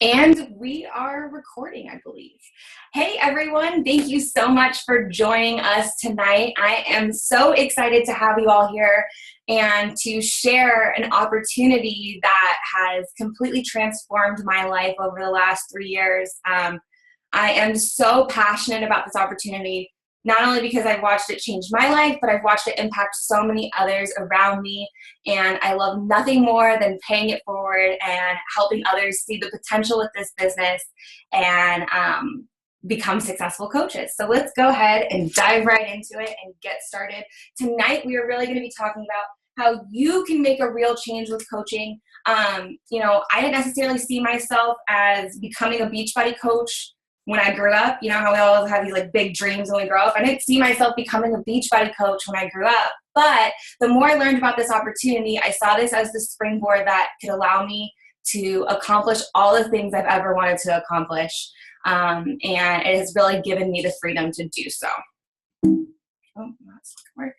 And we are recording, I believe. Hey, everyone. Thank you so much for joining us tonight. I am so excited to have you all here and to share an opportunity that has completely transformed my life over the last 3 years. I am so passionate about this opportunity, not only because I've watched it change my life, but I've watched it impact so many others around me. And I love nothing more than paying it forward and helping others see the potential with this business and become successful coaches. So let's go ahead and dive right into it and get started. Tonight, we are really going to be talking about how you can make a real change with coaching. I didn't necessarily see myself as becoming a Beachbody coach when I grew up. You know how we all have these like big dreams when we grow up. I didn't see myself becoming a Beachbody coach when I grew up. But the more I learned about this opportunity, I saw this as the springboard that could allow me to accomplish all the things I've ever wanted to accomplish. And it has really given me the freedom to do so. Oh, that's not gonna work.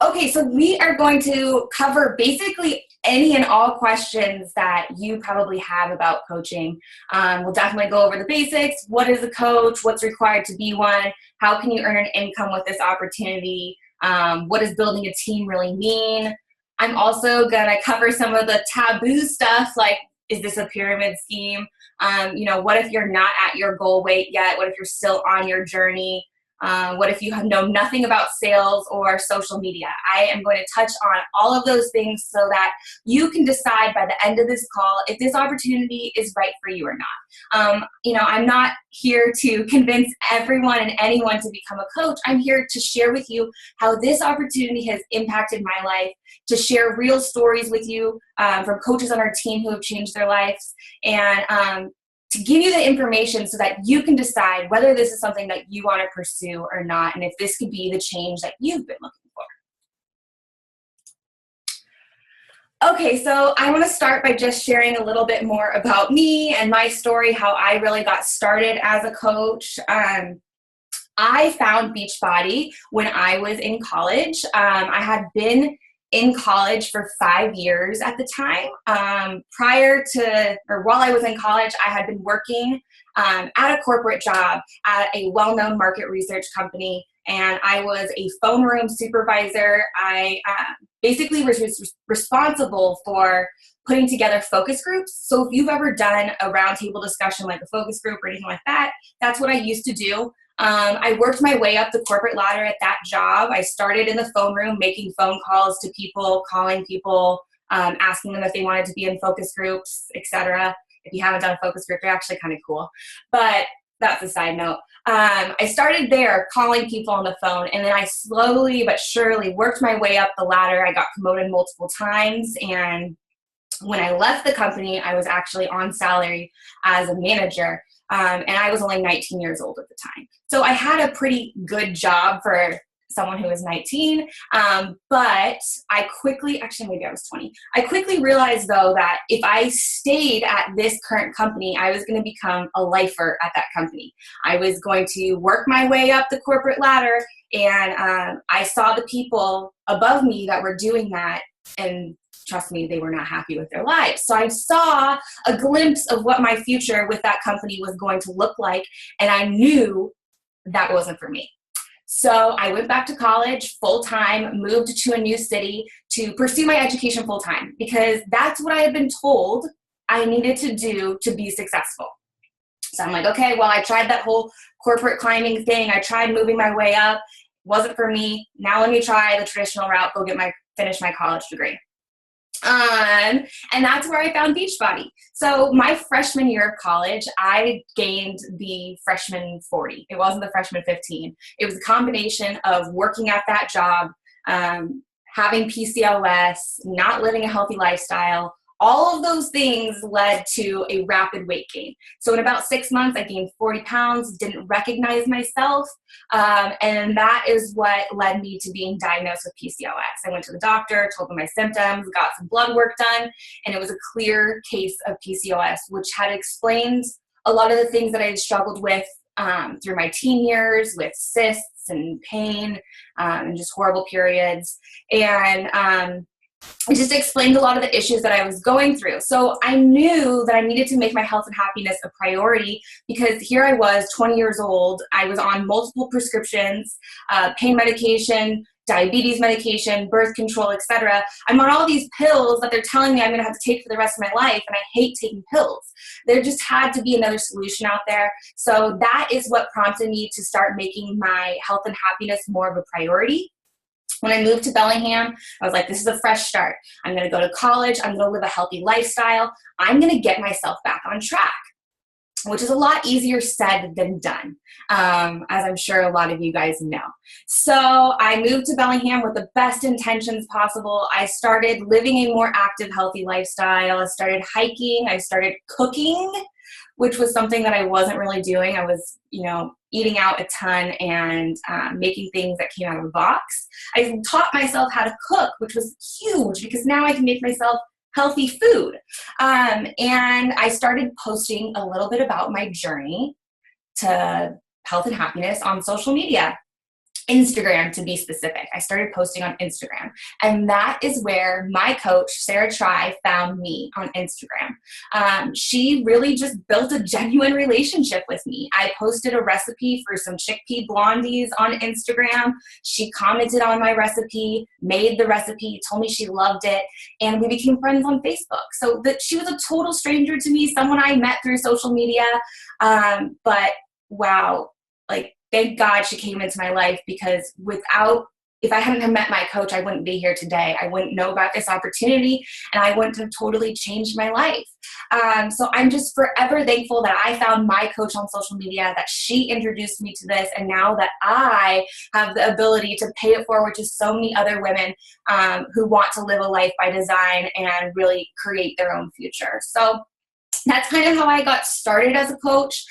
Okay, so we are going to cover basically any and all questions that you probably have about coaching. We'll definitely go over the basics. What is a coach? What's required to be one? How can you earn an income with this opportunity? What does building a team really mean? I'm also going to cover some of the taboo stuff, like, is this a pyramid scheme? What if you're not at your goal weight yet? What if you're still on your journey? What if you know nothing about sales or social media? I am going to touch on all of those things so that you can decide by the end of this call if this opportunity is right for you or not. I'm not here to convince everyone and anyone to become a coach. I'm here to share with you how this opportunity has impacted my life, to share real stories with you from coaches on our team who have changed their lives, and to give you the information so that you can decide whether this is something that you want to pursue or not, and if this could be the change that you've been looking for. Okay, so I want to start by just sharing a little bit more about me and my story, how I really got started as a coach. I found Beachbody when I was in college. I had been in college for 5 years at the time. While I was in college, I had been working at a corporate job at a well-known market research company, and I was a phone room supervisor. I basically was responsible for putting together focus groups. So if you've ever done a roundtable discussion like a focus group or anything like that, that's what I used to do. I worked my way up the corporate ladder at that job. I started in the phone room, making phone calls to people, calling people, asking them if they wanted to be in focus groups, etc. If you haven't done a focus group, they're actually kind of cool. But that's a side note. I started there calling people on the phone, and then I slowly but surely worked my way up the ladder. I got promoted multiple times, and when I left the company, I was actually on salary as a manager. And I was only 19 years old at the time. So I had a pretty good job for someone who was 19. But maybe I was 20. I quickly realized, though, that if I stayed at this current company, I was going to become a lifer at that company. I was going to work my way up the corporate ladder, and I saw the people above me that were doing that, and trust me, they were not happy with their lives. So I saw a glimpse of what my future with that company was going to look like, and I knew that wasn't for me. So I went back to college full-time, moved to a new city to pursue my education full-time, because that's what I had been told I needed to do to be successful. So I'm like, okay, well, I tried that whole corporate climbing thing. I tried moving my way up. Wasn't for me. Now let me try the traditional route, finish my college degree. And that's where I found Beachbody. So my freshman year of college, I gained the freshman 40. It wasn't the freshman 15. It was a combination of working at that job, having PCOS, not living a healthy lifestyle. All of those things led to a rapid weight gain. So in about 6 months, I gained 40 pounds, didn't recognize myself. And that is what led me to being diagnosed with PCOS. I went to the doctor, told them my symptoms, got some blood work done, and it was a clear case of PCOS, which had explained a lot of the things that I had struggled with through my teen years, with cysts and pain and just horrible periods. And it just explained a lot of the issues that I was going through. So I knew that I needed to make my health and happiness a priority, because here I was, 20 years old. I was on multiple prescriptions, pain medication, diabetes medication, birth control, etc. I'm on all these pills that they're telling me I'm going to have to take for the rest of my life, and I hate taking pills. There just had to be another solution out there. So that is what prompted me to start making my health and happiness more of a priority. When I moved to Bellingham, I was like, this is a fresh start. I'm going to go to college. I'm going to live a healthy lifestyle. I'm going to get myself back on track, which is a lot easier said than done, as I'm sure a lot of you guys know. So I moved to Bellingham with the best intentions possible. I started living a more active, healthy lifestyle. I started hiking. I started cooking, which was something that I wasn't really doing. I was, eating out a ton and making things that came out of a box. I taught myself how to cook, which was huge, because now I can make myself healthy food. And I started posting a little bit about my journey to health and happiness on social media. Instagram, to be specific. I started posting on Instagram. And that is where my coach, Sarah Try, found me on Instagram. She really just built a genuine relationship with me. I posted a recipe for some chickpea blondies on Instagram. She commented on my recipe, made the recipe, told me she loved it, and we became friends on Facebook. So she was a total stranger to me, someone I met through social media. But wow, thank God she came into my life, because if I hadn't met my coach, I wouldn't be here today. I wouldn't know about this opportunity, and I wouldn't have totally changed my life. So I'm just forever thankful that I found my coach on social media, that she introduced me to this, and now that I have the ability to pay it forward to so many other women who want to live a life by design and really create their own future. So that's kind of how I got started as a coach.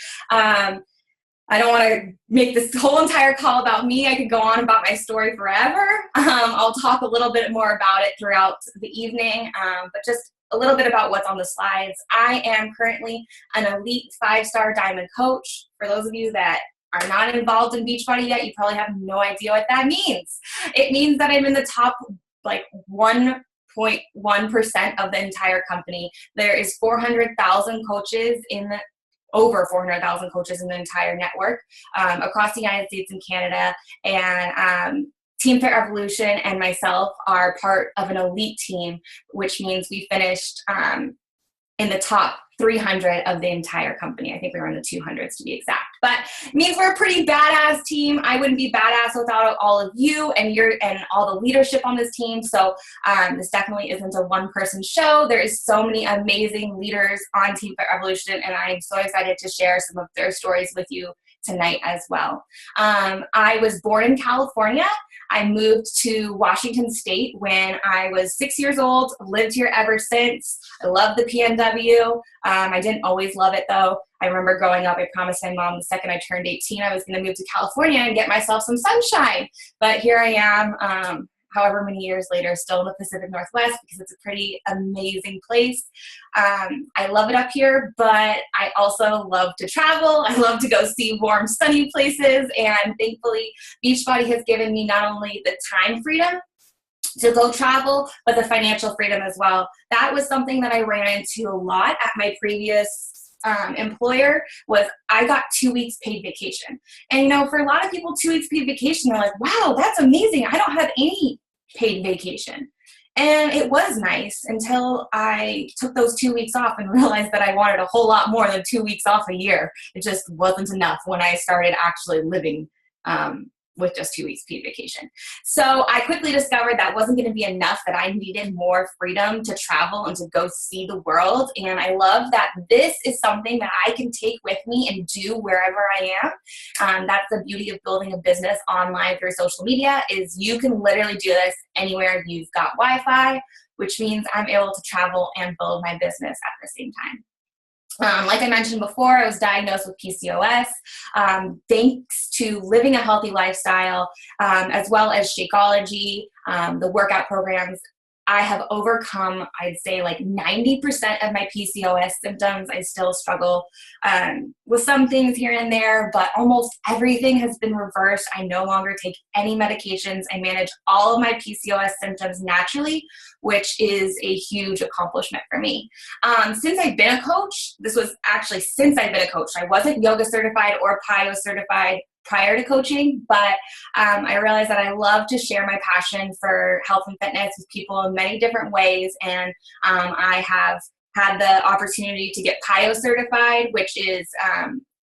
I don't want to make this whole entire call about me. I could go on about my story forever. I'll talk a little bit more about it throughout the evening, but just a little bit about what's on the slides. I am currently an elite 5-star diamond coach. For those of you that are not involved in Beachbody yet, you probably have no idea what that means. It means that I'm in the top 1.1% of the entire company. There is 400,000 coaches over 400,000 coaches in the entire network across the United States and Canada. And Team FitRevolution and myself are part of an elite team, which means we finished in the top 300 of the entire company. I think we were in the 200s to be exact. But it means we're a pretty badass team. I wouldn't be badass without all of you and all the leadership on this team. So this definitely isn't a one-person show. There is so many amazing leaders on Team FitRevolution, and I'm so excited to share some of their stories with you tonight as well. I was born in California. I moved to Washington State when I was 6 years old, lived here ever since. I love the PNW. I didn't always love it though. I remember growing up, I promised my mom the second I turned 18, I was going to move to California and get myself some sunshine. But here I am, however many years later, still in the Pacific Northwest, because it's a pretty amazing place. I love it up here, but I also love to travel. I love to go see warm, sunny places, and thankfully, Beachbody has given me not only the time freedom to go travel, but the financial freedom as well. That was something that I ran into a lot at my previous employer. Was I got 2 weeks paid vacation. And for a lot of people, 2 weeks paid vacation, they're like, wow, that's amazing. I don't have any paid vacation. And it was nice until I took those 2 weeks off and realized that I wanted a whole lot more than 2 weeks off a year. It just wasn't enough when I started actually living with just 2 weeks paid vacation. So I quickly discovered that wasn't going to be enough, that I needed more freedom to travel and to go see the world. And I love that this is something that I can take with me and do wherever I am. That's the beauty of building a business online through social media, is you can literally do this anywhere you've got Wi-Fi, which means I'm able to travel and build my business at the same time. Like I mentioned before, I was diagnosed with PCOS. Thanks to living a healthy lifestyle, as well as Shakeology, the workout programs, I have overcome, I'd say like 90% of my PCOS symptoms. I still struggle with some things here and there, but almost everything has been reversed. I no longer take any medications. I manage all of my PCOS symptoms naturally, which is a huge accomplishment for me. Since I've been a coach, this was actually since I've been a coach. I wasn't yoga certified or PCOS certified prior to coaching, but I realized that I love to share my passion for health and fitness with people in many different ways. And I have had the opportunity to get PCOS certified, which is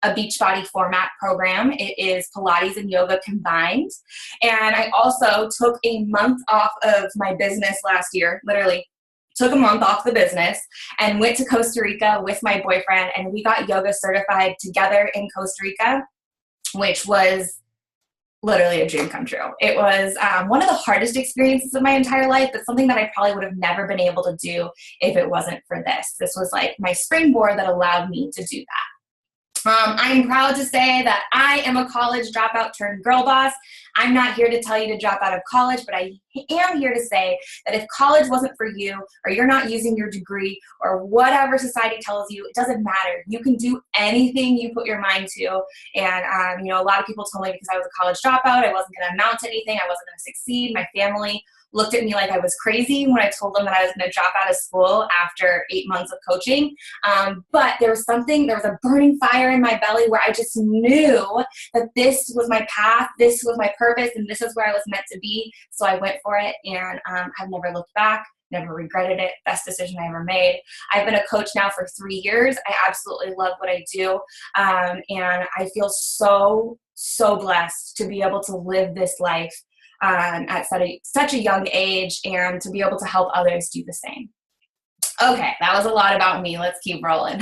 a Beachbody format program. It is Pilates and yoga combined. And I also took a month off of my business last year, literally took a month off the business and went to Costa Rica with my boyfriend, and we got yoga certified together in Costa Rica, which was literally a dream come true. It was one of the hardest experiences of my entire life, but something that I probably would have never been able to do if it wasn't for this. This was like my springboard that allowed me to do that. I'm proud to say that I am a college dropout turned girl boss. I'm not here to tell you to drop out of college, but I am here to say that if college wasn't for you, or you're not using your degree, or whatever society tells you, it doesn't matter. You can do anything you put your mind to. And, a lot of people told me because I was a college dropout, I wasn't going to amount to anything. I wasn't going to succeed. My family looked at me like I was crazy when I told them that I was going to drop out of school after 8 months of coaching. But there was a burning fire in my belly where I just knew that this was my path, this was my purpose, and this is where I was meant to be. So I went for it, and I've never looked back, never regretted it. Best decision I ever made. I've been a coach now for 3 years. I absolutely love what I do. And I feel so, so blessed to be able to live this life at such a young age, and to be able to help others do the same. Okay, that was a lot about me. Let's keep rolling.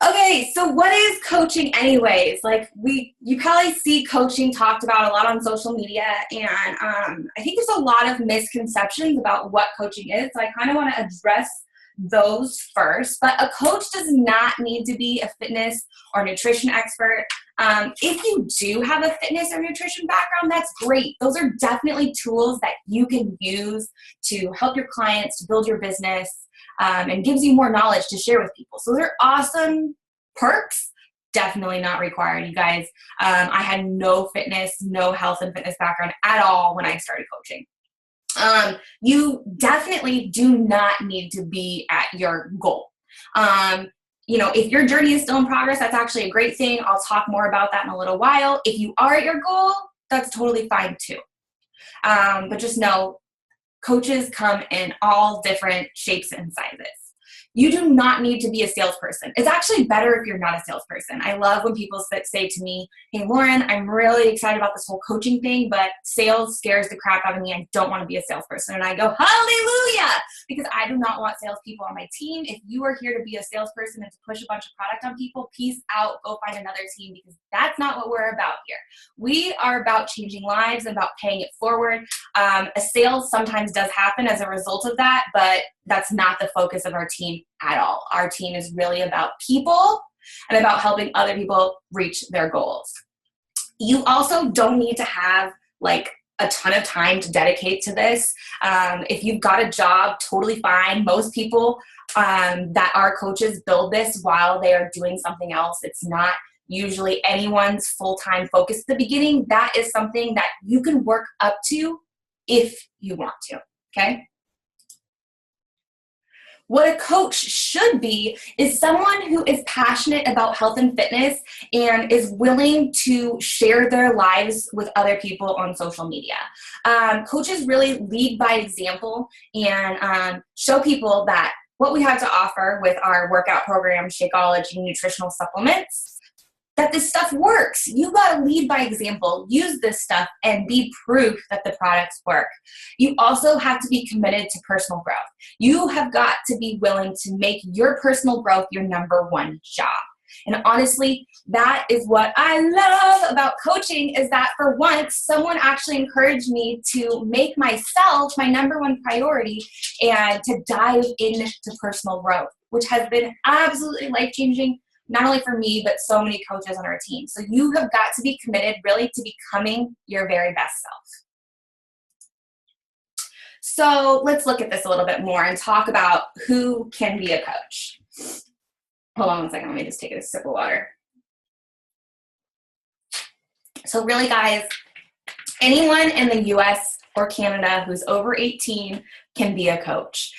Okay, so what is coaching anyways? You probably see coaching talked about a lot on social media, and I think there's a lot of misconceptions about what coaching is, so I kind of want to address those first. But a coach does not need to be a fitness or nutrition expert. If you do have a fitness or nutrition background, that's great. Those are definitely tools that you can use to help your clients, to build your business, and gives you more knowledge to share with people. So those are awesome perks. Definitely not required, you guys. I had no health and fitness background at all when I started coaching. You definitely do not need to be at your goal. If your journey is still in progress, that's actually a great thing. I'll talk more about that in a little while. If you are at your goal, that's totally fine too. But just know, coaches come in all different shapes and sizes. You do not need to be a salesperson. It's actually better if you're not a salesperson. I love when people say to me, hey, Lauren, I'm really excited about this whole coaching thing, but sales scares the crap out of me. I don't want to be a salesperson. And I go, hallelujah, because I do not want salespeople on my team. If you are here to be a salesperson and to push a bunch of product on people, peace out, go find another team, because that's not what we're about here. We are about changing lives and about paying it forward. A sale sometimes does happen as a result of that, but that's not the focus of our team at all. Our team is really about people and about helping other people reach their goals. You also don't need to have a ton of time to dedicate to this. If you've got a job, totally fine. Most people that are coaches build this while they are doing something else. It's not usually anyone's full-time focus at the beginning. That is something that you can work up to if you want to, okay? What a coach should be is someone who is passionate about health and fitness and is willing to share their lives with other people on social media. Coaches really lead by example and show people that what we have to offer with our workout program, Shakeology, nutritional supplements, that this stuff works. You got to lead by example, use this stuff, and be proof that the products work. You also have to be committed to personal growth. You have got to be willing to make your personal growth your number one job. And honestly, that is what I love about coaching, is that for once, someone actually encouraged me to make myself my number one priority and to dive into personal growth, which has been absolutely life-changing, not only for me, but so many coaches on our team. So you have got to be committed really to becoming your very best self. So let's look at this a little bit more and talk about who can be a coach. Hold on one second, let me just take a sip of water. So really, guys, anyone in the US or Canada who's over 18 can be a coach.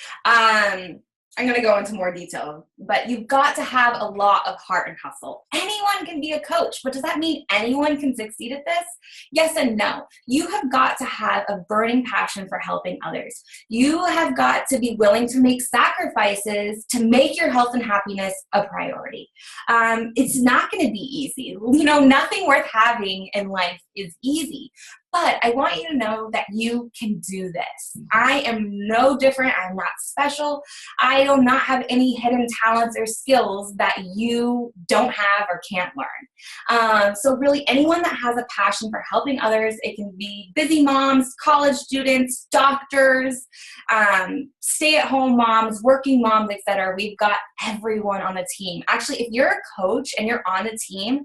I'm going to go into more detail, but you've got to have a lot of heart and hustle. Anyone can be a coach, but does that mean anyone can succeed at this? Yes and no. You have got to have a burning passion for helping others. You have got to be willing to make sacrifices to make your health and happiness a priority. It's not going to be easy. Nothing worth having in life is easy. But I want you to know that you can do this. I am no different. I'm not special. I do not have any hidden talents or skills that you don't have or can't learn. So really, anyone that has a passion for helping others, it can be busy moms, college students, doctors, stay-at-home moms, working moms, etc. We've got everyone on the team. Actually, if you're a coach and you're on the team,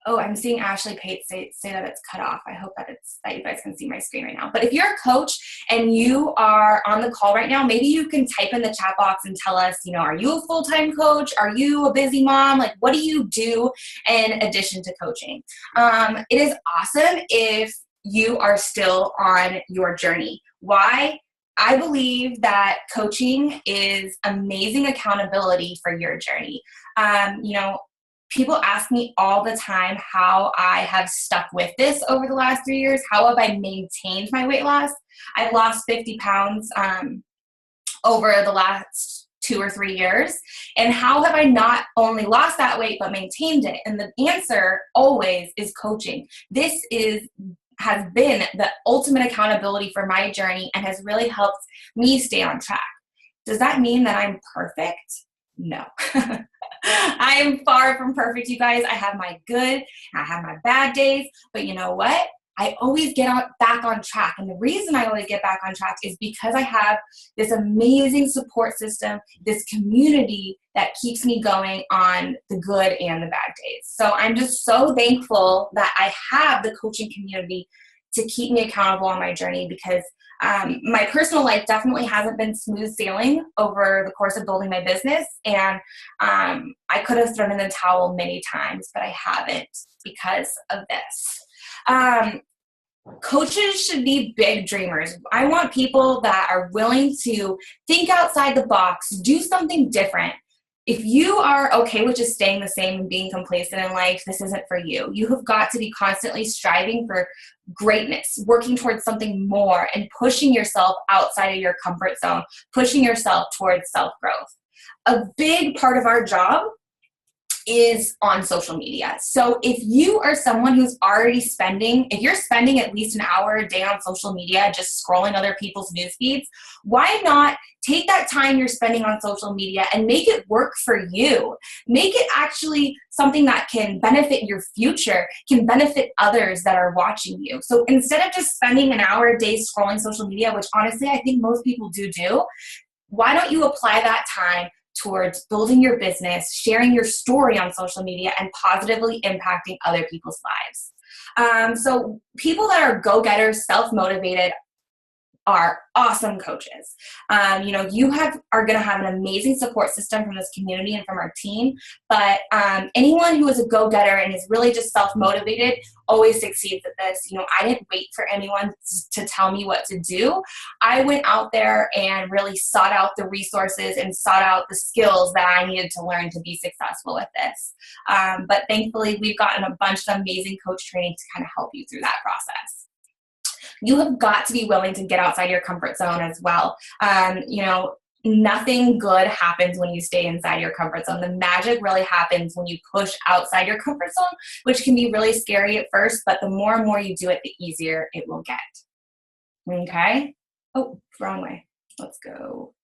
oh, I'm seeing Ashley Pate say that it's cut off. I hope that you guys can see my screen right now. But if you're a coach and you are on the call right now, maybe you can type in the chat box and tell us, are you a full-time coach? Are you a busy mom? Like, what do you do in addition to coaching? It is awesome if you are still on your journey. Why? I believe that coaching is amazing accountability for your journey. People ask me all the time how I have stuck with this over the last 3 years. How have I maintained my weight loss? I've lost 50 pounds over the last 2 or 3 years. And how have I not only lost that weight, but maintained it? And the answer always is coaching. This has been the ultimate accountability for my journey and has really helped me stay on track. Does that mean that I'm perfect? No. I am far from perfect, you guys. I have my good, I have my bad days, but you know what? I always get back on track. And the reason I always get back on track is because I have this amazing support system, this community that keeps me going on the good and the bad days. So I'm just so thankful that I have the coaching community to keep me accountable on my journey, because my personal life definitely hasn't been smooth sailing over the course of building my business. And I could have thrown in the towel many times, but I haven't because of this. Coaches should be big dreamers. I want people that are willing to think outside the box, do something different. If you are okay with just staying the same and being complacent in life, this isn't for you. You have got to be constantly striving for greatness, working towards something more, and pushing yourself outside of your comfort zone, pushing yourself towards self-growth. A big part of our job is on social media. So if you are someone who's already if you're spending at least an hour a day on social media, just scrolling other people's news feeds, why not take that time you're spending on social media and make it work for you? Make it actually something that can benefit your future, can benefit others that are watching you. So instead of just spending an hour a day scrolling social media, which honestly I think most people do, why don't you apply that time towards building your business, sharing your story on social media, and positively impacting other people's lives? So people that are go-getters, self-motivated, are awesome coaches. You are going to have an amazing support system from this community and from our team, but anyone who is a go-getter and is really just self-motivated always succeeds at this. I didn't wait for anyone to tell me what to do. I went out there and really sought out the resources and sought out the skills that I needed to learn to be successful with this. But thankfully, we've gotten a bunch of amazing coach training to kind of help you through that process. You have got to be willing to get outside your comfort zone as well. Nothing good happens when you stay inside your comfort zone. The magic really happens when you push outside your comfort zone, which can be really scary at first, but the more and more you do it, the easier it will get. Okay? Oh, wrong way. Let's go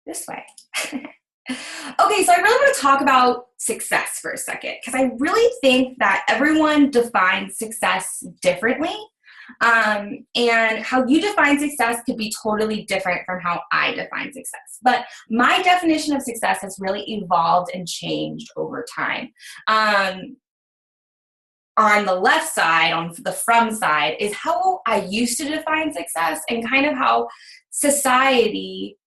this way. Okay, so I really want to talk about success for a second, because I really think that everyone defines success differently. And how you define success could be totally different from how I define success. But my definition of success has really evolved and changed over time. on the left side, on the from side, is how I used to define success and kind of how society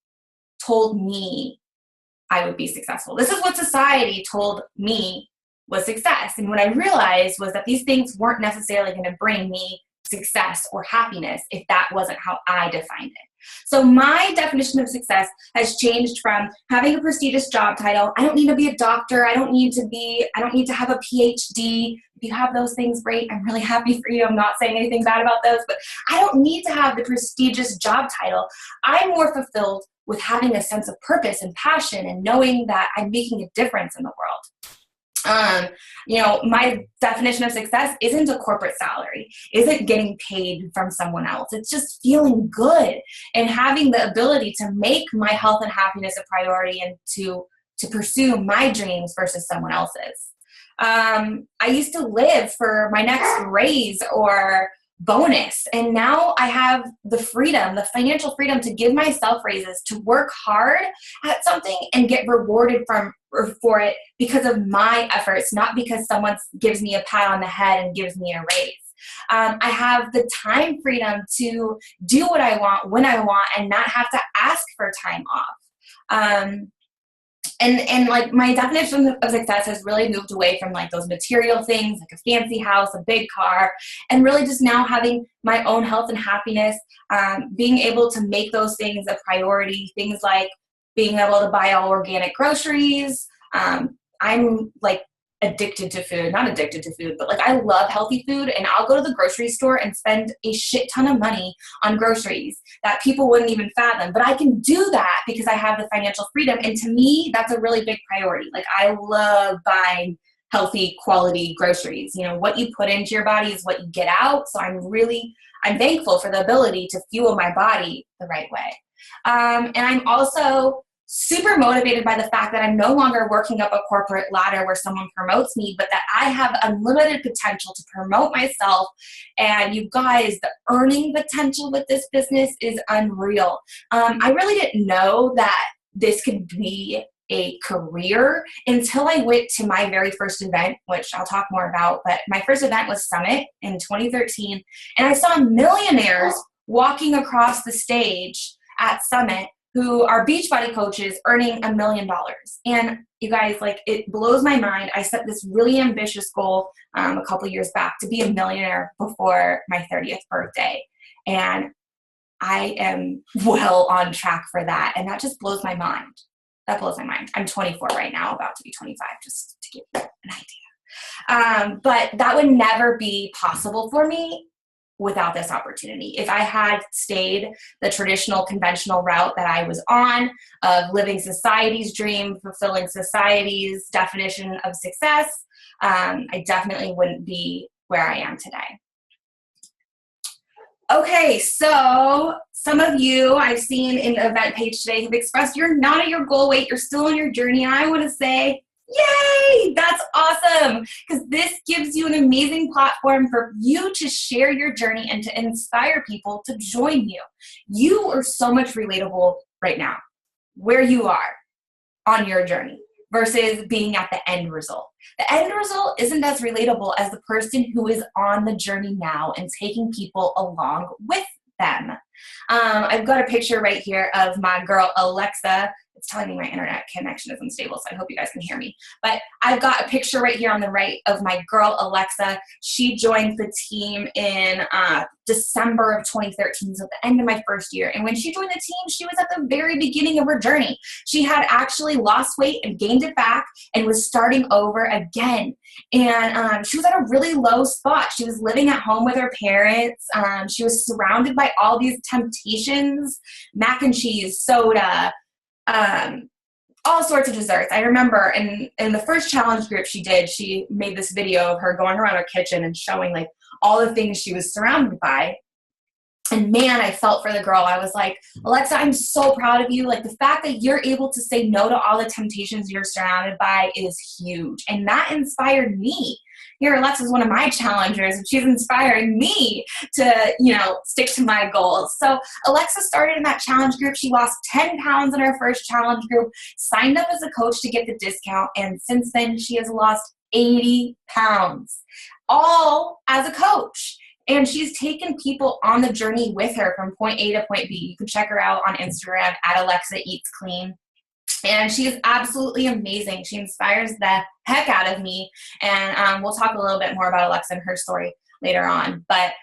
told me I would be successful. This is what society told me was success. And what I realized was that these things weren't necessarily going to bring me success or happiness if that wasn't how I defined it. So my definition of success has changed from having a prestigious job title. I don't need to be a doctor. I don't need to have a PhD. If you have those things, great. I'm really happy for you. I'm not saying anything bad about those, but I don't need to have the prestigious job title. I'm more fulfilled with having a sense of purpose and passion and knowing that I'm making a difference in the world. My definition of success isn't a corporate salary, isn't getting paid from someone else. It's just feeling good and having the ability to make my health and happiness a priority and to pursue my dreams versus someone else's. I used to live for my next raise or bonus, and now I have the freedom, the financial freedom to give myself raises, to work hard at something and get rewarded for it because of my efforts, not because someone gives me a pat on the head and gives me a raise. I have the time freedom to do what I want when I want and not have to ask for time off. And like my definition of success has really moved away from like those material things, like a fancy house, a big car, and really just now having my own health and happiness, being able to make those things a priority, things like being able to buy all organic groceries. I'm like addicted to food, not addicted to food, but like I love healthy food, and I'll go to the grocery store and spend a shit ton of money on groceries that people wouldn't even fathom. But I can do that because I have the financial freedom. And to me, that's a really big priority. Like I love buying healthy quality groceries. You know, what you put into your body is what you get out. So I'm thankful for the ability to fuel my body the right way. And I'm also super motivated by the fact that I'm no longer working up a corporate ladder where someone promotes me, but that I have unlimited potential to promote myself. And you guys, the earning potential with this business is unreal. I really didn't know that this could be a career until I went to my very first event, which I'll talk more about. But my first event was Summit in 2013. And I saw millionaires walking across the stage at Summit who are Beachbody coaches earning $1 million. And you guys, like, it blows my mind. I set this really ambitious goal a couple years back to be a millionaire before my 30th birthday. And I am well on track for that. And that just blows my mind. That blows my mind. I'm 24 right now, about to be 25, just to give you an idea. But that would never be possible for me without this opportunity. If I had stayed the traditional conventional route that I was on of living society's dream, fulfilling society's definition of success, I definitely wouldn't be where I am today. Okay, so some of you I've seen in the event page today have expressed you're not at your goal weight, you're still on your journey. I want to say, yay, that's awesome, because this gives you an amazing platform for you to share your journey and to inspire people to join you. You are so much relatable right now, where you are on your journey versus being at the end result. The end result isn't as relatable as the person who is on the journey now and taking people along with them. I've got a picture right here of my girl, Alexa. It's telling me my internet connection is unstable, so I hope you guys can hear me. But I've got a picture right here on the right of my girl, Alexa. She joined the team in December of 2013, so at the end of my first year. And when she joined the team, she was at the very beginning of her journey. She had actually lost weight and gained it back and was starting over again. And she was at a really low spot. She was living at home with her parents. She was surrounded by all these temptations, mac and cheese, soda, all sorts of desserts. I remember in the first challenge group she did, she made this video of her going around her kitchen and showing like all the things she was surrounded by. And man, I felt for the girl. I was like, Alexa, I'm so proud of you. Like the fact that you're able to say no to all the temptations you're surrounded by is huge. And that inspired me. Here, Alexa's one of my challengers, and she's inspiring me to, stick to my goals. So Alexa started in that challenge group. She lost 10 pounds in her first challenge group, signed up as a coach to get the discount, and since then she has lost 80 pounds. all as a coach. And she's taken people on the journey with her from point A to point B. You can check her out on Instagram at Alexa Eats Clean. And she is absolutely amazing. She inspires the heck out of me. And we'll talk a little bit more about Alexa and her story later on. But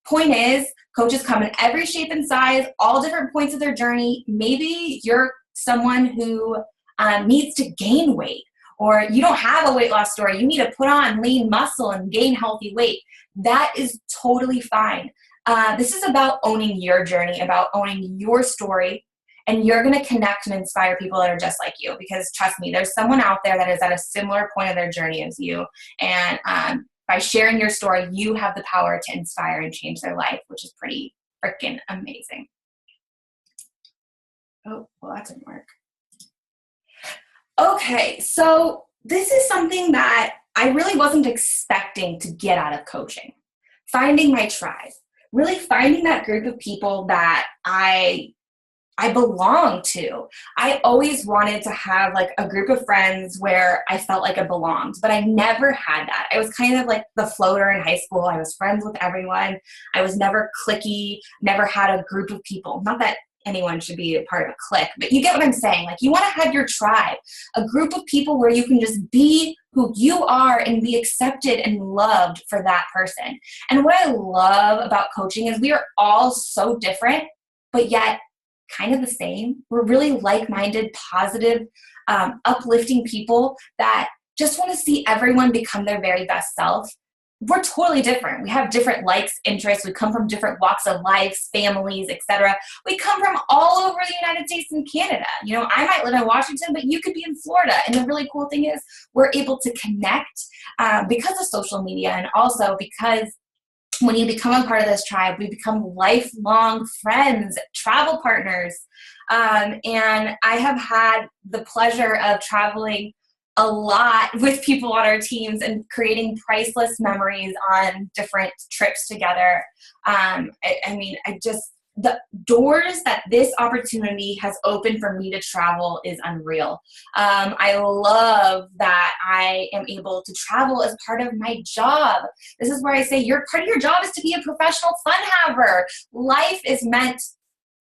point is, coaches come in every shape and size, all different points of their journey. Maybe you're someone who needs to gain weight, or you don't have a weight loss story. You need to put on lean muscle and gain healthy weight. That is totally fine. This is about owning your journey, about owning your story, and you're going to connect and inspire people that are just like you, because trust me, there's someone out there that is at a similar point of their journey as you. And by sharing your story, you have the power to inspire and change their life, which is pretty freaking amazing. Oh, well, that didn't work. Okay, so this is something that I really wasn't expecting to get out of coaching. Finding my tribe, really finding that group of people that I belong to. I always wanted to have like a group of friends where I felt like I belonged, but I never had that. I was kind of like the floater in high school. I was friends with everyone. I was never cliquey, never had a group of people. Not that anyone should be a part of a clique, but you get what I'm saying. Like, you want to have your tribe, a group of people where you can just be who you are and be accepted and loved for that person. And what I love about coaching is we are all so different, but yet kind of the same. We're really like-minded, positive, uplifting people that just want to see everyone become their very best self. We're totally different. We have different likes, interests. We come from different walks of life, families, etc. We come from all over the United States and Canada. You know, I might live in Washington, but you could be in Florida. And the really cool thing is we're able to connect because of social media, and also because when you become a part of this tribe, we become lifelong friends, travel partners. And I have had the pleasure of traveling a lot with people on our teams and creating priceless memories on different trips together. The doors that this opportunity has opened for me to travel is unreal. I love that I am able to travel as part of my job. This is where I say part of your job is to be a professional fun haver. Life is meant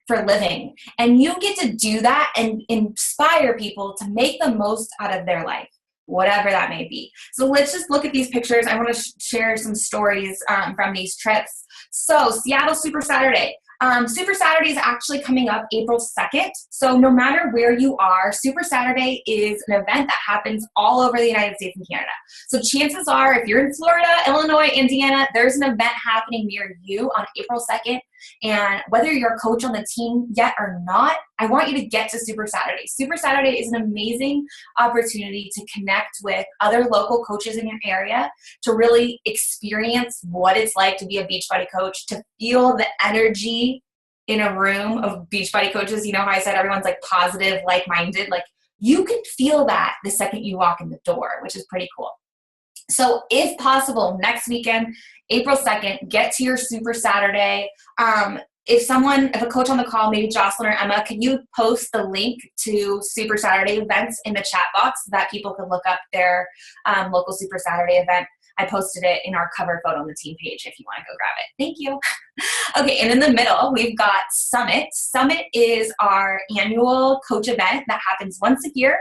for living, and you get to do that and inspire people to make the most out of their life, whatever that may be. So let's just look at these pictures. I want to share some stories from these trips. So Seattle Super Saturday. Super Saturday is actually coming up April 2nd. So no matter where you are, Super Saturday is an event that happens all over the United States and Canada. So chances are, if you're in Florida, Illinois, Indiana, there's an event happening near you on April 2nd. And whether you're a coach on the team yet or not, I want you to get to Super Saturday. Super Saturday is an amazing opportunity to connect with other local coaches in your area, to really experience what it's like to be a Beachbody coach, to feel the energy in a room of Beachbody coaches. You know how I said everyone's like positive, like-minded? Like, you can feel that the second you walk in the door, which is pretty cool. So if possible, next weekend, April 2nd, get to your Super Saturday. If a coach on the call, maybe Jocelyn or Emma, can you post the link to Super Saturday events in the chat box so that people can look up their local Super Saturday event? I posted it in our cover photo on the team page if you want to go grab it. Thank you. Okay, and in the middle, we've got Summit. Summit is our annual coach event that happens once a year.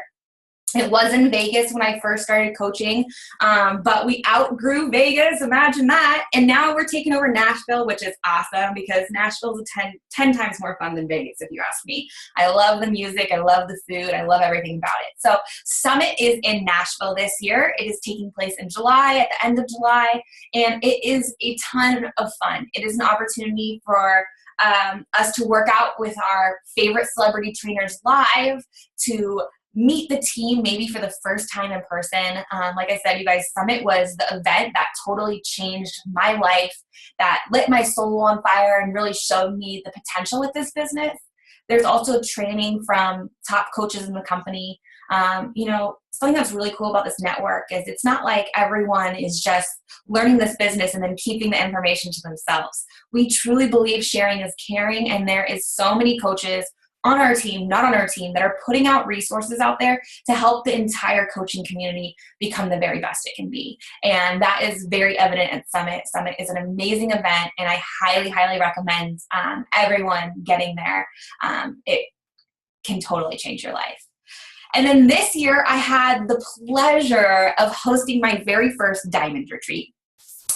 It was in Vegas when I first started coaching, but we outgrew Vegas, imagine that, and now we're taking over Nashville, which is awesome because Nashville is 10 times more fun than Vegas, if you ask me. I love the music, I love the food, I love everything about it. So Summit is in Nashville this year. It is taking place in July, at the end of July, and it is a ton of fun. It is an opportunity for us to work out with our favorite celebrity trainers live, to meet the team maybe for the first time in person. Like I said, you guys, Summit was the event that totally changed my life, that lit my soul on fire and really showed me the potential with this business. There's also training from top coaches in the company. Something that's really cool about this network is it's not like everyone is just learning this business and then keeping the information to themselves. We truly believe sharing is caring, and there is so many coaches on our team, not on our team, that are putting out resources out there to help the entire coaching community become the very best it can be. And that is very evident at Summit. Summit is an amazing event, and I highly, highly recommend everyone getting there. It can totally change your life. And then this year, I had the pleasure of hosting my very first diamond retreat.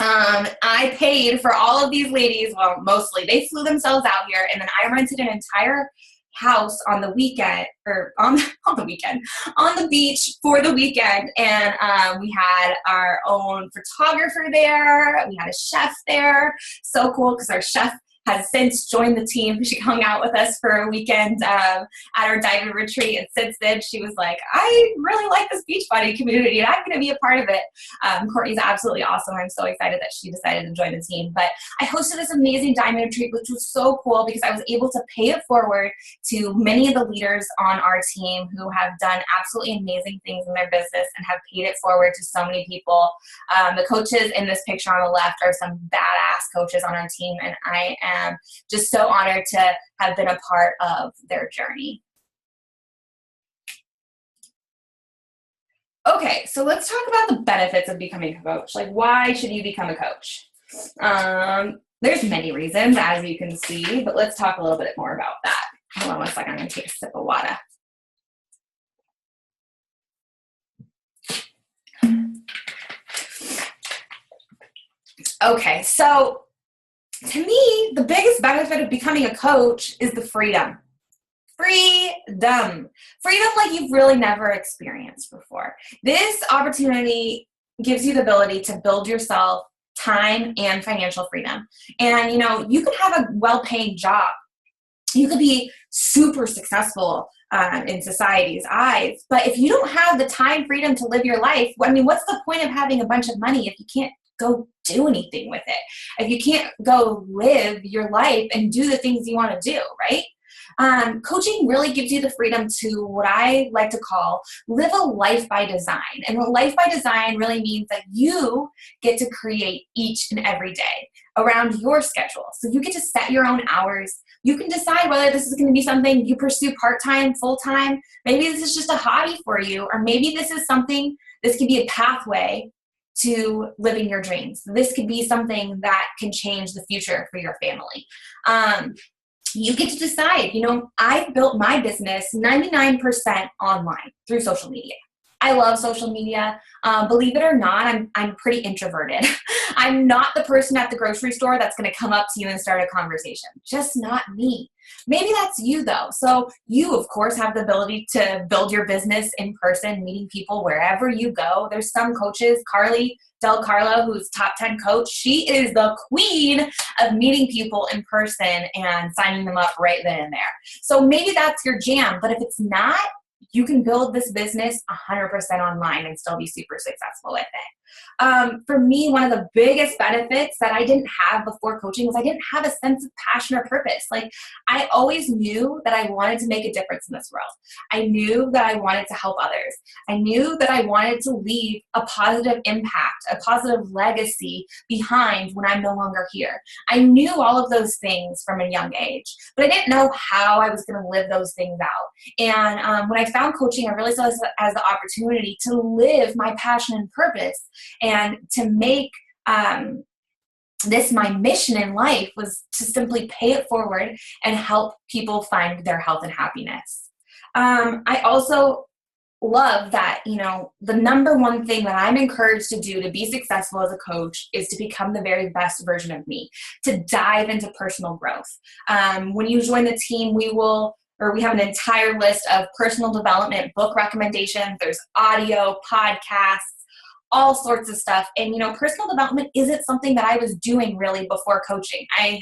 I paid for all of these ladies, well, mostly, they flew themselves out here, and then I rented an entire house on the weekend, or on the beach for the weekend. And we had our own photographer there. We had a chef there. So cool, because our chef has since joined the team. She hung out with us for a weekend at our diamond retreat, and since then she was like, I really like this Beachbody community and I'm going to be a part of it. Courtney's absolutely awesome. I'm so excited that she decided to join the team. But I hosted this amazing diamond retreat, which was so cool because I was able to pay it forward to many of the leaders on our team who have done absolutely amazing things in their business and have paid it forward to so many people. The coaches in this picture on the left are some badass coaches on our team, and I am just so honored to have been a part of their journey. Okay, so let's talk about the benefits of becoming a coach. Like, why should you become a coach? There's many reasons, as you can see, but let's talk a little bit more about that. Hold on one second, I'm going to take a sip of water. Okay, so to me, the biggest benefit of becoming a coach is the freedom. Freedom like you've really never experienced before. This opportunity gives you the ability to build yourself time and financial freedom. And, you could have a well-paying job. You could be super successful in society's eyes. But if you don't have the time freedom to live your life, what's the point of having a bunch of money if you can't go do anything with it? If you can't go live your life and do the things you want to do, right? Coaching really gives you the freedom to, what I like to call, live a life by design. And life by design really means that you get to create each and every day around your schedule. So you get to set your own hours. You can decide whether this is going to be something you pursue part-time, full-time. Maybe this is just a hobby for you, or maybe this is something, this could be a pathway to living your dreams. This could be something that can change the future for your family. You get to decide. I built my business 99% online through social media. I love social media. Believe it or not, I'm pretty introverted. I'm not the person at the grocery store that's going to come up to you and start a conversation. Just not me. Maybe that's you, though. So you, of course, have the ability to build your business in person, meeting people wherever you go. There's some coaches, Carlo, who's top 10 coach. She is the queen of meeting people in person and signing them up right then and there. So maybe that's your jam. But if it's not, you can build this business 100% online and still be super successful with it. For me, one of the biggest benefits that I didn't have before coaching was I didn't have a sense of passion or purpose. Like, I always knew that I wanted to make a difference in this world. I knew that I wanted to help others. I knew that I wanted to leave a positive impact, a positive legacy behind when I'm no longer here. I knew all of those things from a young age, but I didn't know how I was going to live those things out. And when I found coaching, I really saw this as the opportunity to live my passion and purpose, and to make this my mission in life was to simply pay it forward and help people find their health and happiness. I also love that, the number one thing that I'm encouraged to do to be successful as a coach is to become the very best version of me, to dive into personal growth. When you join the team, we have an entire list of personal development book recommendations. There's audio, podcasts, all sorts of stuff. And, personal development isn't something that I was doing really before coaching. I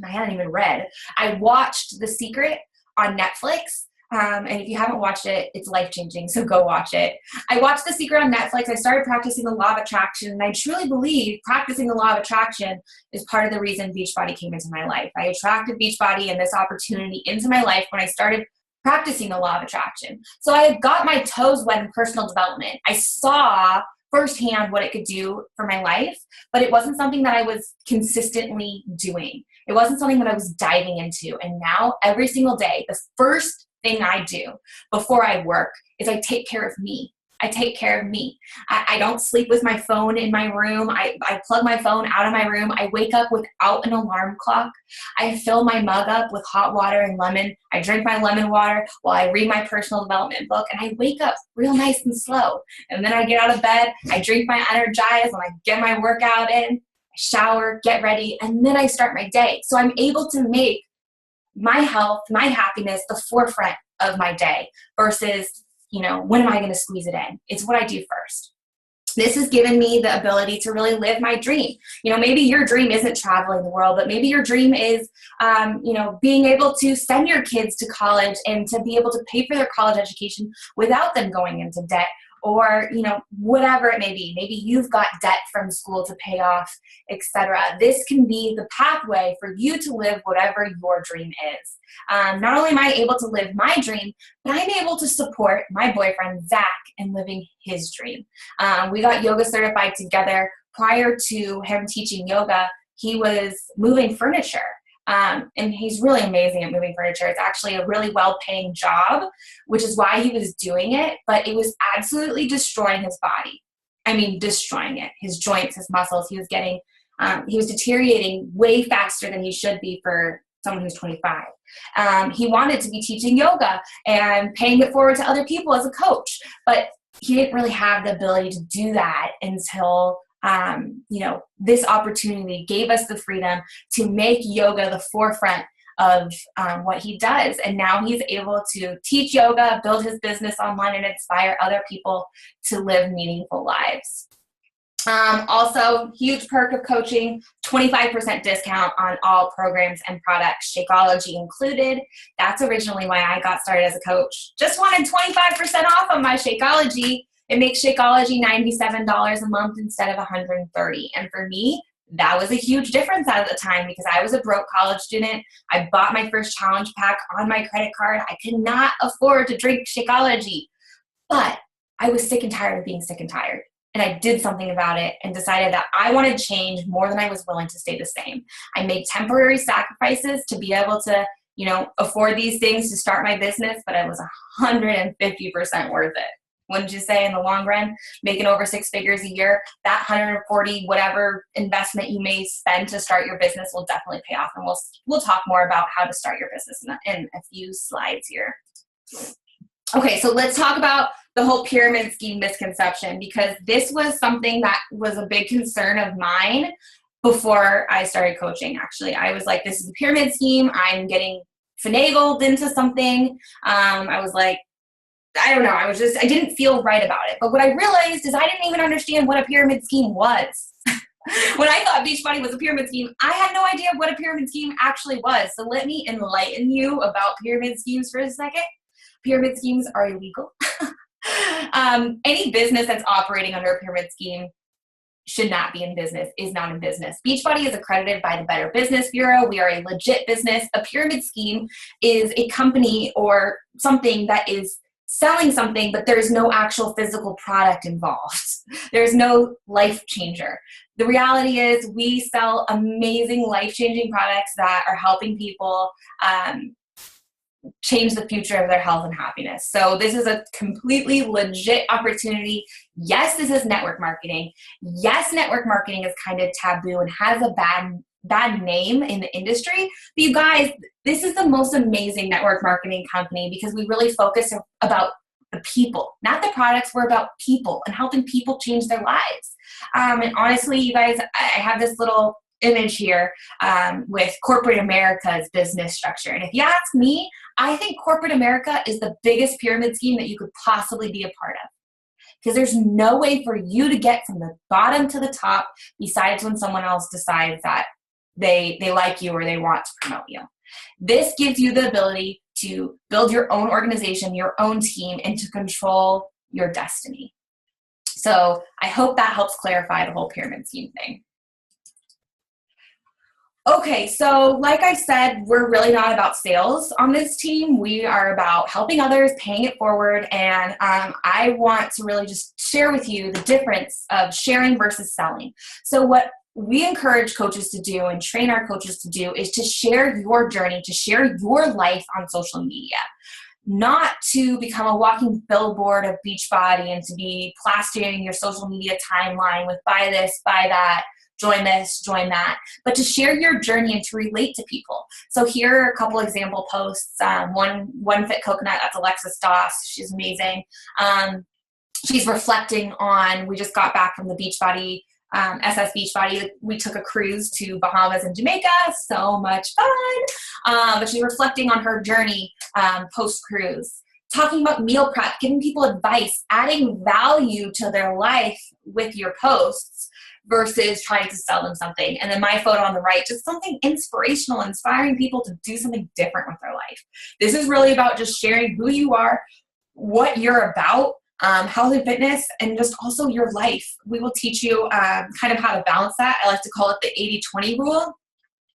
hadn't even read. I watched The Secret on Netflix. And if you haven't watched it, it's life-changing, so go watch it. I watched The Secret on Netflix. I started practicing the law of attraction, and I truly believe practicing the law of attraction is part of the reason Beachbody came into my life. I attracted Beachbody and this opportunity into my life when I started practicing the law of attraction. So I had got my toes wet in personal development. I saw firsthand what it could do for my life, but it wasn't something that I was consistently doing. It wasn't something that I was diving into. And now every single day, the first thing I do before I work is I take care of me. I take care of me. I don't sleep with my phone in my room. I plug my phone out of my room. I wake up without an alarm clock. I fill my mug up with hot water and lemon. I drink my lemon water while I read my personal development book, and I wake up real nice and slow. And then I get out of bed, I drink my Energize, and I get my workout in, I shower, get ready, and then I start my day. So I'm able to make my health, my happiness, the forefront of my day versus, when am I going to squeeze it in? It's what I do first. This has given me the ability to really live my dream. Maybe your dream isn't traveling the world, but maybe your dream is, being able to send your kids to college and to be able to pay for their college education without them going into debt. Or, whatever it may be. Maybe you've got debt from school to pay off, etc. This can be the pathway for you to live whatever your dream is. Not only am I able to live my dream, but I'm able to support my boyfriend, Zach, in living his dream. We got yoga certified together. Prior to him teaching yoga, he was moving furniture. And he's really amazing at moving furniture. It's actually a really well-paying job, which is why he was doing it, but it was absolutely destroying his body. I mean, destroying it. His joints, his muscles. He was deteriorating way faster than he should be for someone who's 25. He wanted to be teaching yoga and paying it forward to other people as a coach, but he didn't really have the ability to do that until this opportunity gave us the freedom to make yoga the forefront of what he does. And now he's able to teach yoga, build his business online, and inspire other people to live meaningful lives. Also, huge perk of coaching, 25% discount on all programs and products, Shakeology included. That's originally why I got started as a coach. Just wanted 25% off on my Shakeology. It makes Shakeology $97 a month instead of $130. And for me, that was a huge difference at the time because I was a broke college student. I bought my first challenge pack on my credit card. I could not afford to drink Shakeology. But I was sick and tired of being sick and tired. And I did something about it and decided that I wanted change more than I was willing to stay the same. I made temporary sacrifices to be able to, afford these things to start my business, but it was 150% worth it. Wouldn't you say, in the long run, making over 6 figures a year, that 140 whatever investment you may spend to start your business will definitely pay off. And we'll talk more about how to start your business in a few slides here. Okay, so let's talk about the whole pyramid scheme misconception, because this was something that was a big concern of mine before I started coaching. Actually, I was like, this is a pyramid scheme. I'm getting finagled into something. I was like, I don't know. I didn't feel right about it. But what I realized is I didn't even understand what a pyramid scheme was. When I thought Beachbody was a pyramid scheme, I had no idea what a pyramid scheme actually was. So let me enlighten you about pyramid schemes for a second. Pyramid schemes are illegal. Any business that's operating under a pyramid scheme should not be in business, is not in business. Beachbody is accredited by the Better Business Bureau. We are a legit business. A pyramid scheme is a company or something that is selling something, but there's no actual physical product involved. There's no life changer. The reality is we sell amazing life-changing products that are helping people change the future of their health and happiness. So this is a completely legit opportunity. Yes, this is network marketing. Yes, network marketing is kind of taboo and has a bad name in the industry. But you guys, this is the most amazing network marketing company because we really focus about the people, not the products. We're about people and helping people change their lives. And honestly, you guys, I have this little image here with corporate America's business structure. And if you ask me, I think corporate America is the biggest pyramid scheme that you could possibly be a part of. Because there's no way for you to get from the bottom to the top besides when someone else decides that they like you or they want to promote you. This gives you the ability to build your own organization, your own team, and to control your destiny. So I hope that helps clarify the whole pyramid scheme thing. Okay, so like I said, we're really not about sales on this team. We are about helping others, paying it forward, and I want to really just share with you the difference of sharing versus selling. So what we encourage coaches to do and train our coaches to do is to share your journey, to share your life on social media, not to become a walking billboard of Beachbody and to be plastering your social media timeline with buy this, buy that, join this, join that, but to share your journey and to relate to people. So here are a couple example posts. One Fit Coconut, that's Alexis Doss. She's amazing. She's reflecting on, we just got back from the Beachbody, SS Beachbody. We took a cruise to Bahamas and Jamaica. So much fun. But she's reflecting on her journey post-cruise, talking about meal prep, giving people advice, adding value to their life with your posts versus trying to sell them something. And then my photo on the right, just something inspirational, inspiring people to do something different with their life. This is really about just sharing who you are, what you're about, health and fitness, and just also your life. We will teach you kind of how to balance that. I like to call it the 80-20 rule.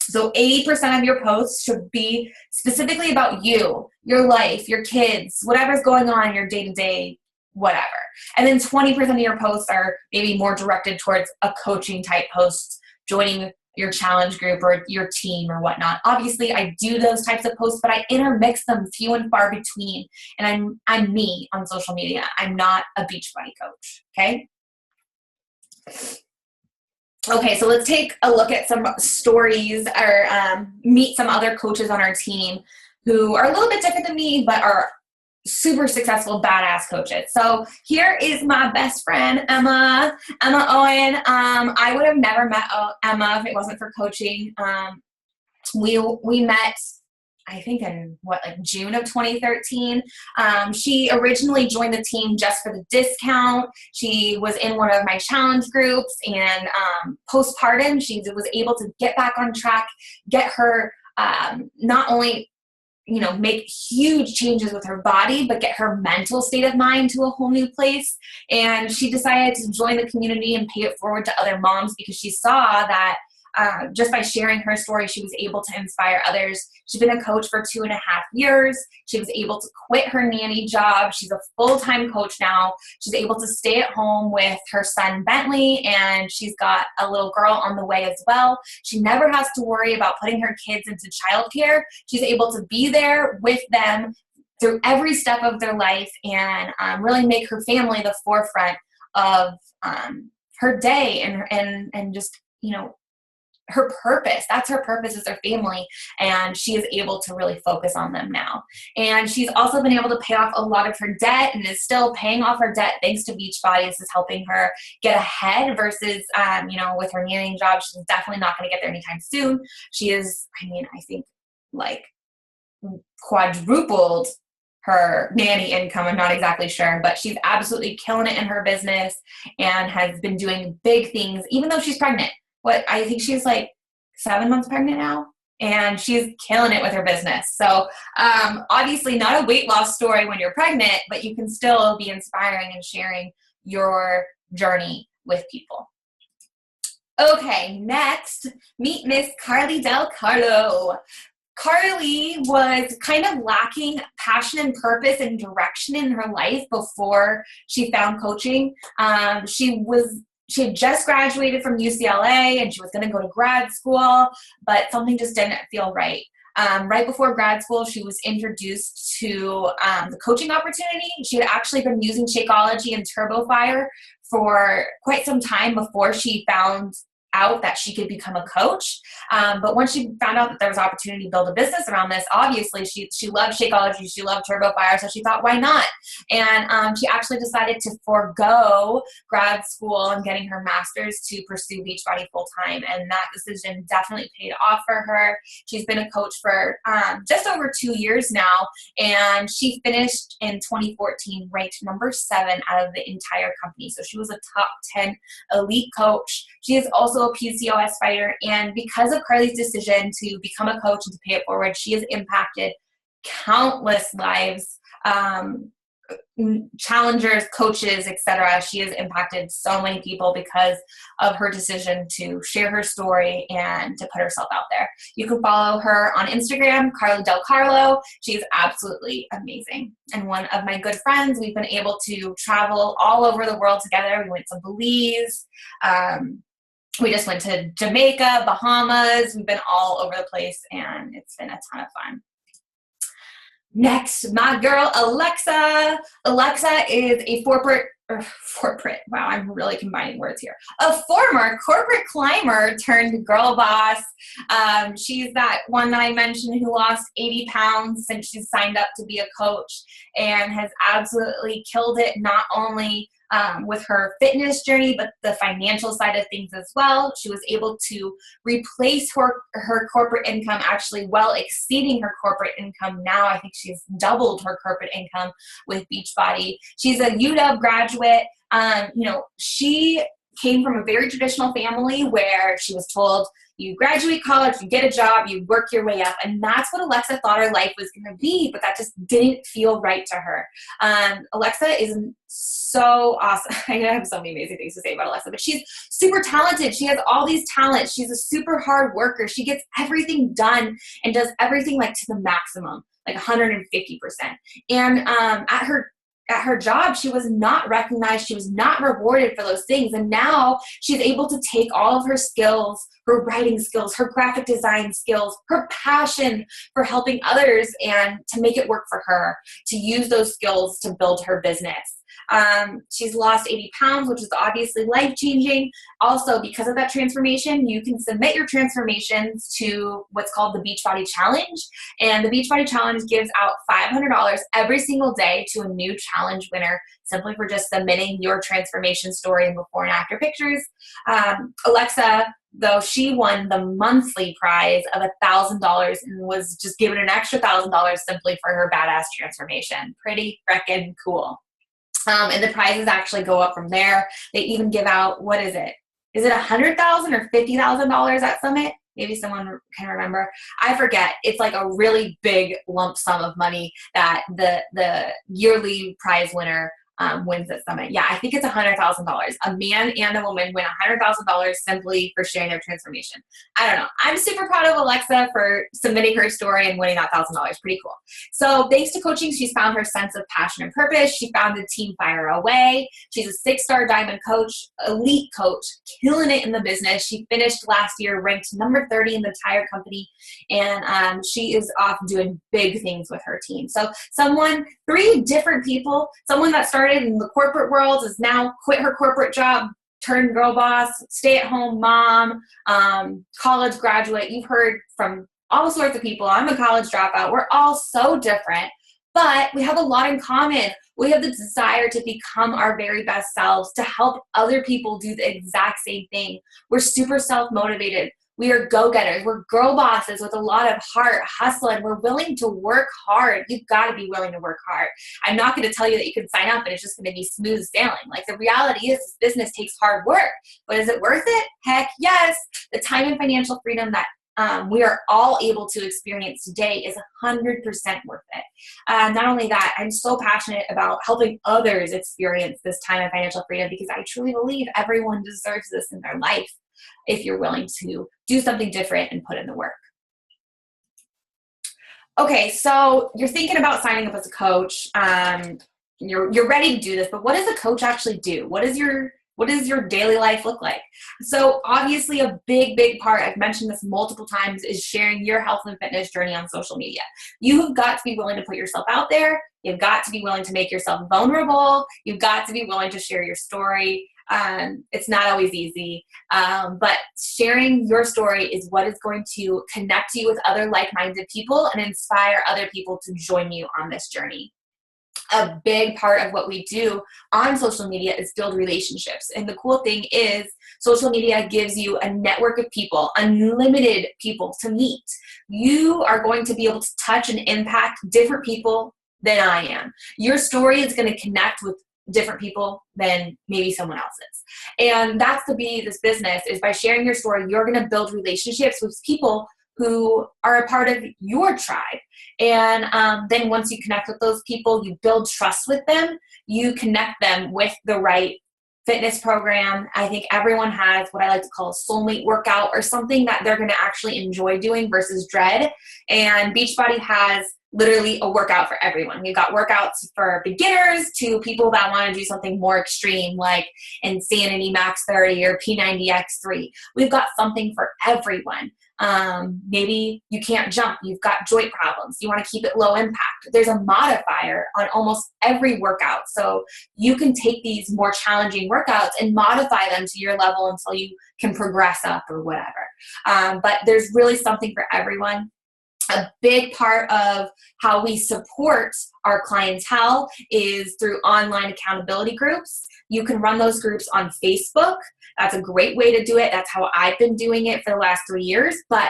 So 80% of your posts should be specifically about you, your life, your kids, whatever's going on in your day-to-day, whatever. And then 20% of your posts are maybe more directed towards a coaching type post, joining your challenge group or your team or whatnot. Obviously, I do those types of posts, but I intermix them few and far between. And I'm me on social media. I'm not a Beachbody coach, okay? Okay, so let's take a look at some stories or meet some other coaches on our team who are a little bit different than me, but are super successful, badass coaches. So here is my best friend, Emma Owen. I would have never met Emma if it wasn't for coaching. We met, I think in June of 2013. She originally joined the team just for the discount. She was in one of my challenge groups, and postpartum, she was able to get back on track, get her not only make huge changes with her body, but get her mental state of mind to a whole new place. And she decided to join the community and pay it forward to other moms because she saw that just by sharing her story, she was able to inspire others. She's been a coach for 2.5 years. She was able to quit her nanny job. She's a full-time coach now. She's able to stay at home with her son, Bentley, and she's got a little girl on the way as well. She never has to worry about putting her kids into childcare. She's able to be there with them through every step of their life and really make her family the forefront of her day and just, her purpose. That's her purpose, is her family, and she is able to really focus on them now. And she's also been able to pay off a lot of her debt and is still paying off her debt thanks to Beachbody. This is helping her get ahead versus, with her nannying job, she's definitely not going to get there anytime soon. She is, I think quadrupled her nanny income. I'm not exactly sure, but she's absolutely killing it in her business and has been doing big things, even though she's pregnant. I think she's 7 months pregnant now, and she's killing it with her business. So obviously not a weight loss story when you're pregnant, but you can still be inspiring and sharing your journey with people. Okay, next, meet Miss Carly Del Carlo. Carly was kind of lacking passion and purpose and direction in her life before she found coaching. She had just graduated from UCLA and she was going to go to grad school, but something just didn't feel right. Right before grad school, she was introduced to the coaching opportunity. She had actually been using Shakeology and TurboFire for quite some time before she found out that she could become a coach. But once she found out that there was opportunity to build a business around this, obviously she loved Shakeology, she loved TurboFire, so she thought, why not? And she actually decided to forego grad school and getting her master's to pursue Beachbody full time. And that decision definitely paid off for her. She's been a coach for just over 2 years now, and she finished in 2014 ranked number 7 out of the entire company. So she was a top 10 elite coach. She is also a PCOS fighter, and because of Carly's decision to become a coach and to pay it forward, she has impacted countless lives, challengers, coaches, etc. She has impacted so many people because of her decision to share her story and to put herself out there. You can follow her on Instagram, Carlo Del Carlo. She's absolutely amazing and one of my good friends. We've been able to travel all over the world together. We went to Belize, We just went to Jamaica, Bahamas. We've been all over the place, and it's been a ton of fun. Next, my girl, Alexa. Alexa is a wow, I'm really combining words here. A former corporate climber turned girl boss. She's that one that I mentioned who lost 80 pounds since she's signed up to be a coach, and has absolutely killed it, not only with her fitness journey, but the financial side of things as well. She was able to replace her corporate income, actually well exceeding her corporate income now. I think she's doubled her corporate income with Beachbody. She's a UW graduate. She came from a very traditional family where she was told, you graduate college, you get a job, you work your way up. And that's what Alexa thought her life was going to be, but that just didn't feel right to her. Alexa is so awesome. I have so many amazing things to say about Alexa, but she's super talented. She has all these talents. She's a super hard worker. She gets everything done and does everything like to the maximum, like 150%. And at her job, she was not recognized. She was not rewarded for those things. And now she's able to take all of her skills, her writing skills, her graphic design skills, her passion for helping others, and to make it work for her, to use those skills to build her business. She's lost 80 pounds, which is obviously life-changing. Also, because of that transformation, you can submit your transformations to what's called the Beachbody Challenge. And the Beachbody Challenge gives out $500 every single day to a new challenge winner, simply for just submitting your transformation story and before and after pictures. Alexa, though, she won the monthly prize of $1,000 and was just given an extra $1,000 simply for her badass transformation. Pretty freaking cool. And the prizes actually go up from there. They even give out, what is it? Is it $100,000 or $50,000 at Summit? Maybe someone can remember. I forget. It's like a really big lump sum of money that the yearly prize winner wins at Summit. Yeah, I think it's $100,000. A man and a woman win $100,000 simply for sharing their transformation. I don't know. I'm super proud of Alexa for submitting her story and winning that $1,000. Pretty cool. So thanks to coaching, she's found her sense of passion and purpose. She founded Team Fire Away. She's a 6-star diamond coach, elite coach, killing it in the business. She finished last year ranked number 30 in the entire company, and she is off doing big things with her team. So 3 different people, someone that started in the corporate world has now quit her corporate job, turned girl boss, stay-at-home mom, college graduate. You've heard from all sorts of people. I'm a college dropout. We're all so different, but we have a lot in common. We have the desire to become our very best selves, to help other people do the exact same thing. We're super self-motivated. We are go-getters. We're girl bosses with a lot of heart, hustle, and we're willing to work hard. You've got to be willing to work hard. I'm not going to tell you that you can sign up and it's just going to be smooth sailing. Like, the reality is this business takes hard work. But is it worth it? Heck yes. The time and financial freedom that we are all able to experience today is 100% worth it. Not only that, I'm so passionate about helping others experience this time and financial freedom, because I truly believe everyone deserves this in their life if you're willing to do something different and put in the work. Okay, so you're thinking about signing up as a coach. You're ready to do this, but what does a coach actually do? What does your daily life look like? So obviously a big part, I've mentioned this multiple times, is sharing your health and fitness journey on social media. You have got to be willing to put yourself out there. You've got to be willing to make yourself vulnerable. You've got to be willing to share your story. It's not always easy, but sharing your story is what is going to connect you with other like-minded people and inspire other people to join you on this journey. A big part of what we do on social media is build relationships. And the cool thing is social media gives you a network of people, unlimited people to meet. You are going to be able to touch and impact different people than I am. Your story is going to connect with different people than maybe someone else's. And that's the beauty of this business, is by sharing your story, you're going to build relationships with people who are a part of your tribe. And then once you connect with those people, you build trust with them, you connect them with the right fitness program. I think everyone has what I like to call a soulmate workout, or something that they're going to actually enjoy doing versus dread. And Beachbody has literally a workout for everyone. We've got workouts for beginners to people that want to do something more extreme like Insanity Max 30 or P90X3. We've got something for everyone. Maybe you can't jump, you've got joint problems, you want to keep it low impact. There's a modifier on almost every workout. So you can take these more challenging workouts and modify them to your level until you can progress up or whatever. But there's really something for everyone. A big part of how we support our clientele is through online accountability groups. You can run those groups on Facebook. That's a great way to do it. That's how I've been doing it for the last 3 years. But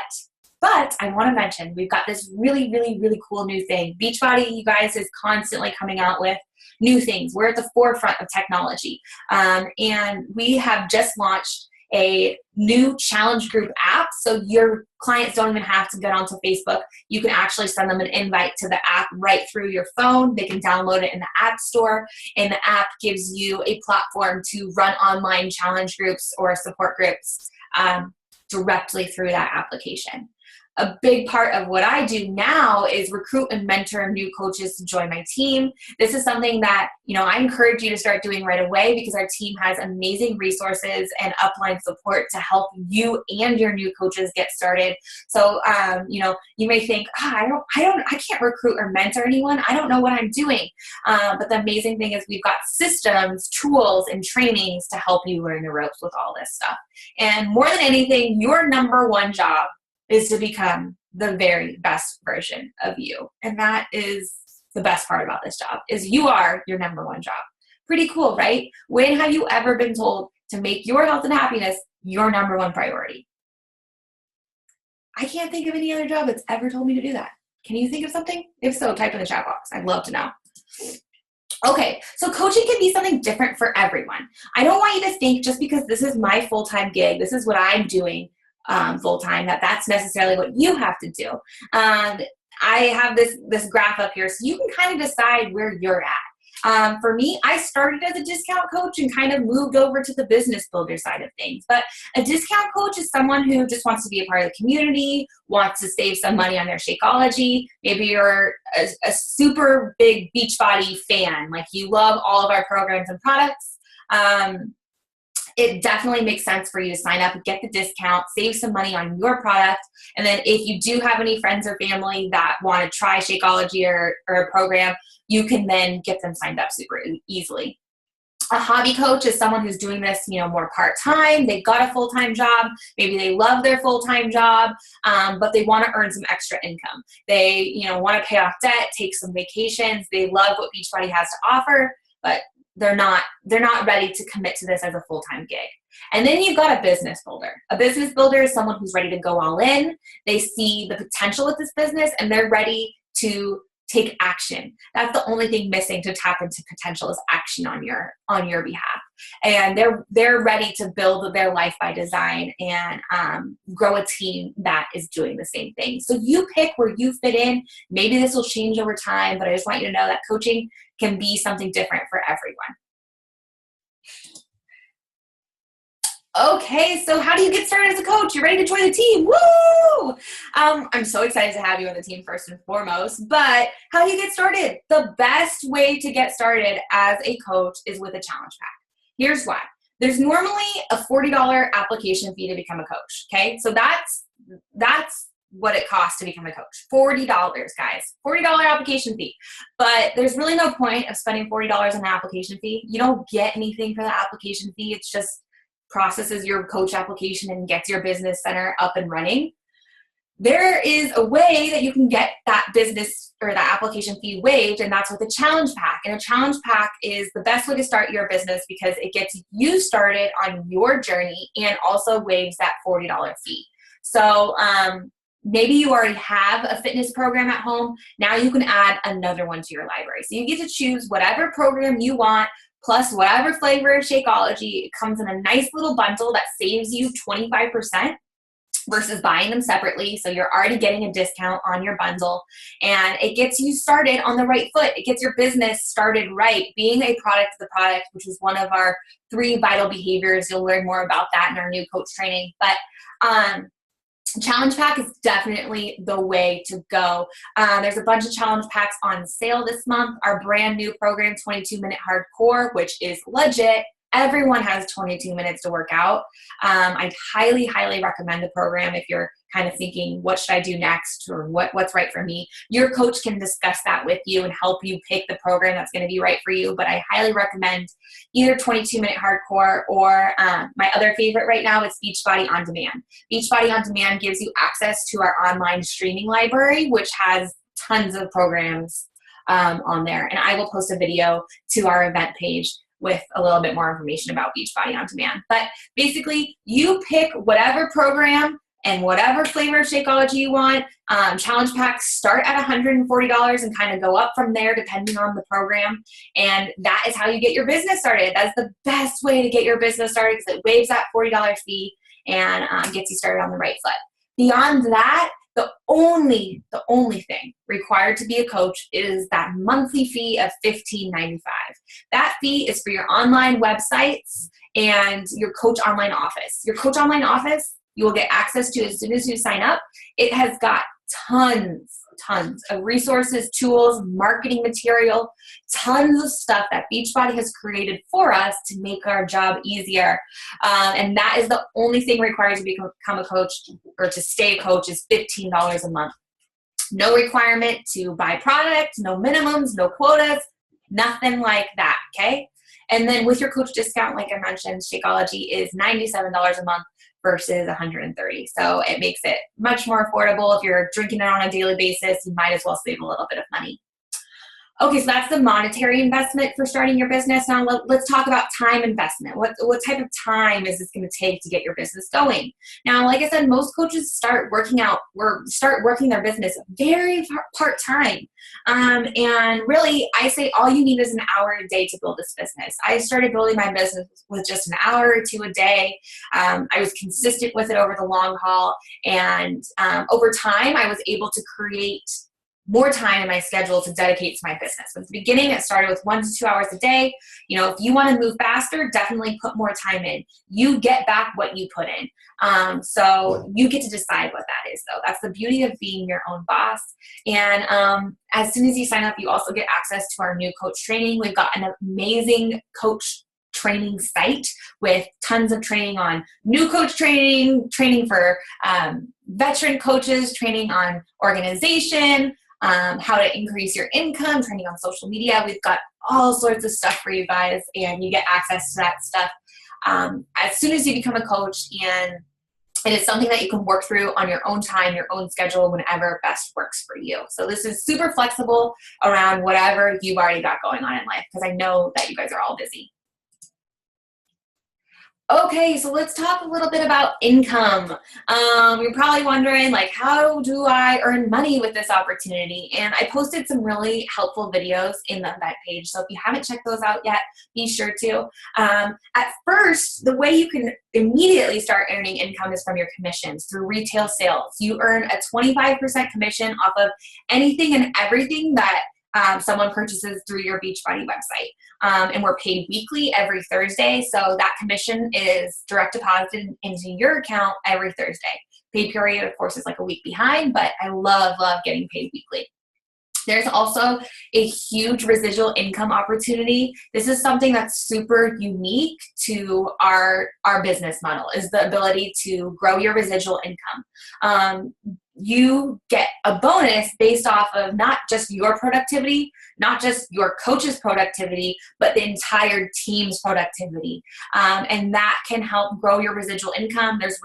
I want to mention, we've got this really, really, really cool new thing. Beachbody, you guys, is constantly coming out with new things. We're at the forefront of technology. And we have just launched a new challenge group app. So your clients don't even have to get onto Facebook. You can actually send them an invite to the app right through your phone. They can download it in the App Store, and the app gives you a platform to run online challenge groups or support groups directly through that application. A big part of what I do now is recruit and mentor new coaches to join my team. This is something that, I encourage you to start doing right away because our team has amazing resources and upline support to help you and your new coaches get started. So, you may think, I can't recruit or mentor anyone. I don't know what I'm doing. But the amazing thing is we've got systems, tools, and trainings to help you learn the ropes with all this stuff. And more than anything, your number one job is to become the very best version of you. And that is the best part about this job, is you are your number one job. Pretty cool, right? When have you ever been told to make your health and happiness your number one priority? I can't think of any other job that's ever told me to do that. Can you think of something? If so, type in the chat box. I'd love to know. Okay, so coaching can be something different for everyone. I don't want you to think just because this is my full-time gig, this is what I'm doing, full-time, that's necessarily what you have to do. I have this graph up here so you can kind of decide where you're at. For me, I started as a discount coach and kind of moved over to the business builder side of things. But a discount coach is someone who just wants to be a part of the community, wants to save some money on their Shakeology. Maybe you're a super big Beachbody fan, like you love all of our programs and products. It definitely makes sense for you to sign up and get the discount, save some money on your product. And then if you do have any friends or family that want to try Shakeology or a program, you can then get them signed up super easily. A hobby coach is someone who's doing this, more part-time. They've got a full-time job. Maybe they love their full-time job, but they want to earn some extra income. They, want to pay off debt, take some vacations. They love what Beachbody has to offer, but they're not ready to commit to this as a full-time gig. And then you've got a business builder. A business builder is someone who's ready to go all in. They see the potential with this business and they're ready to take action. That's the only thing missing to tap into potential is action on your behalf. And they're ready to build their life by design and grow a team that is doing the same thing. So you pick where you fit in. Maybe this will change over time, but I just want you to know that coaching can be something different for everyone. Okay, so how do you get started as a coach? You're ready to join the team. Woo! I'm so excited to have you on the team first and foremost, but how do you get started? The best way to get started as a coach is with a challenge pack. Here's why. There's normally a $40 application fee to become a coach, okay? So that's what it costs to become a coach. $40, guys. $40 application fee. But there's really no point of spending $40 on an application fee. You don't get anything for the application fee. It's just processes your coach application and gets your business center up and running. There is a way that you can get that business or that application fee waived, and that's with a challenge pack. And a challenge pack is the best way to start your business because it gets you started on your journey and also waives that $40 fee. So maybe you already have a fitness program at home. Now you can add another one to your library. So you get to choose whatever program you want, plus whatever flavor of Shakeology. It comes in a nice little bundle that saves you 25% versus buying them separately. So you're already getting a discount on your bundle, and it gets you started on the right foot. It gets your business started right, being a product of the product, which is one of our 3 vital behaviors. You'll learn more about that in our new coach training. But Challenge pack is definitely the way to go. There's a bunch of challenge packs on sale this month. Our brand new program, 22-minute hardcore, which is legit. Everyone has 22 minutes to work out. I'd highly, highly recommend the program if you're kind of thinking, what should I do next, or what's right for me? Your coach can discuss that with you and help you pick the program that's going to be right for you. But I highly recommend either 22-minute hardcore or my other favorite right now is Beachbody On Demand. Beachbody On Demand gives you access to our online streaming library, which has tons of programs on there. And I will post a video to our event page with a little bit more information about Beachbody On Demand. But basically, you pick whatever program and whatever flavor of Shakeology you want. Challenge packs start at $140 and kind of go up from there depending on the program. And that is how you get your business started. That's the best way to get your business started because it waives that $40 fee and gets you started on the right foot. Beyond that, the only thing required to be a coach is that monthly fee of $15.95. That fee is for your online websites and your Coach Online Office. Your Coach Online Office, you will get access to as soon as you sign up. It has got tons of resources, tools, marketing material, tons of stuff that Beachbody has created for us to make our job easier. And that is the only thing required to become a coach or to stay a coach is $15 a month. No requirement to buy product, no minimums, no quotas, nothing like that, okay? And then with your coach discount, like I mentioned, Shakeology is $97 a month versus $130. So it makes it much more affordable. If you're drinking it on a daily basis, you might as well save a little bit of money. Okay, so that's the monetary investment for starting your business. Now let's talk about time investment. What type of time is this going to take to get your business going? Now, like I said, most coaches start working their business very part-time. And really, I say all you need is an hour a day to build this business. I started building my business with just an hour or two a day. I was consistent with it over the long haul. And over time, I was able to create more time in my schedule to dedicate to my business. At the beginning, it started with 1 to 2 hours a day. You know, if you want to move faster, definitely put more time in. You get back what you put in. So you get to decide what that is, though. That's the beauty of being your own boss. And as soon as you sign up, you also get access to our new coach training. We've got an amazing coach training site with tons of training on new coach training, training for veteran coaches, training on organization, how to increase your income, training on social media. We've got all sorts of stuff for you guys, and you get access to that stuff as soon as you become a coach, and it is something that you can work through on your own time, your own schedule, whenever best works for you. So this is super flexible around whatever you've already got going on in life, because I know that you guys are all busy. Okay, so let's talk a little bit about income. You're probably wondering, like, how do I earn money with this opportunity? And I posted some really helpful videos in the event page. So if you haven't checked those out yet, be sure to. At first, the way you can immediately start earning income is from your commissions through retail sales. You earn a 25% commission off of anything and everything that someone purchases through your Beachbody website. And we're paid weekly every Thursday. So that commission is direct deposited into your account every Thursday. Paid period, of course, is like a week behind, but I love getting paid weekly. There's also a huge residual income opportunity. This is something that's super unique to our business model, is the ability to grow your residual income. You get a bonus based off of not just your productivity, not just your coach's productivity, but the entire team's productivity. And that can help grow your residual income. There's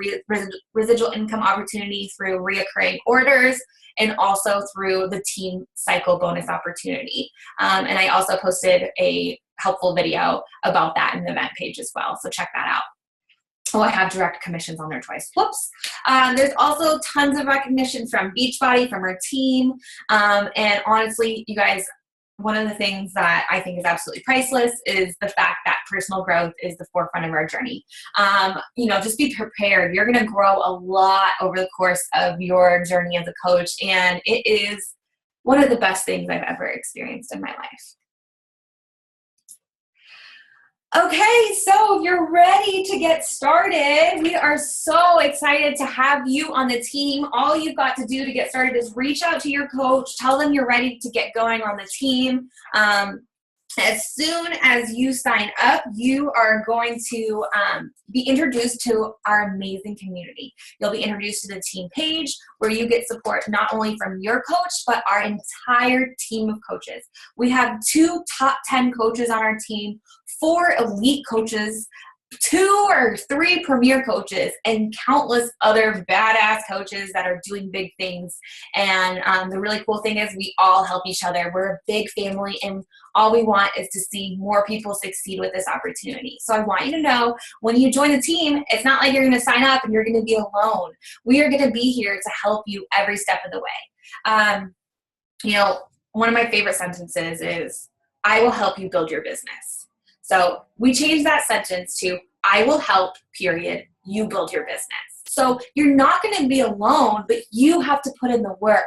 residual income opportunity through reoccurring orders and also through the team cycle bonus opportunity. And I also posted a helpful video about that in the event page as well. So check that out. Oh, I have direct commissions on there twice. Whoops. There's also tons of recognition from Beachbody, from our team. And honestly, you guys, one of the things that I think is absolutely priceless is the fact that personal growth is the forefront of our journey. Just be prepared. You're going to grow a lot over the course of your journey as a coach. And it is one of the best things I've ever experienced in my life. Okay, so if you're ready to get started, we are so excited to have you on the team. All you've got to do to get started is reach out to your coach, tell them you're ready to get going on the team. As soon as you sign up, you are going to be introduced to our amazing community. You'll be introduced to the team page where you get support not only from your coach, but our entire team of coaches. We have 2 top 10 coaches on our team, 4 elite coaches, 2 or 3 premier coaches, and countless other badass coaches that are doing big things. And the really cool thing is we all help each other. We're a big family, and all we want is to see more people succeed with this opportunity. So I want you to know when you join the team, it's not like you're going to sign up and you're going to be alone. We are going to be here to help you every step of the way. One of my favorite sentences is, I will help you build your business. So we changed that sentence to, I will help, period, you build your business. So you're not going to be alone, but you have to put in the work.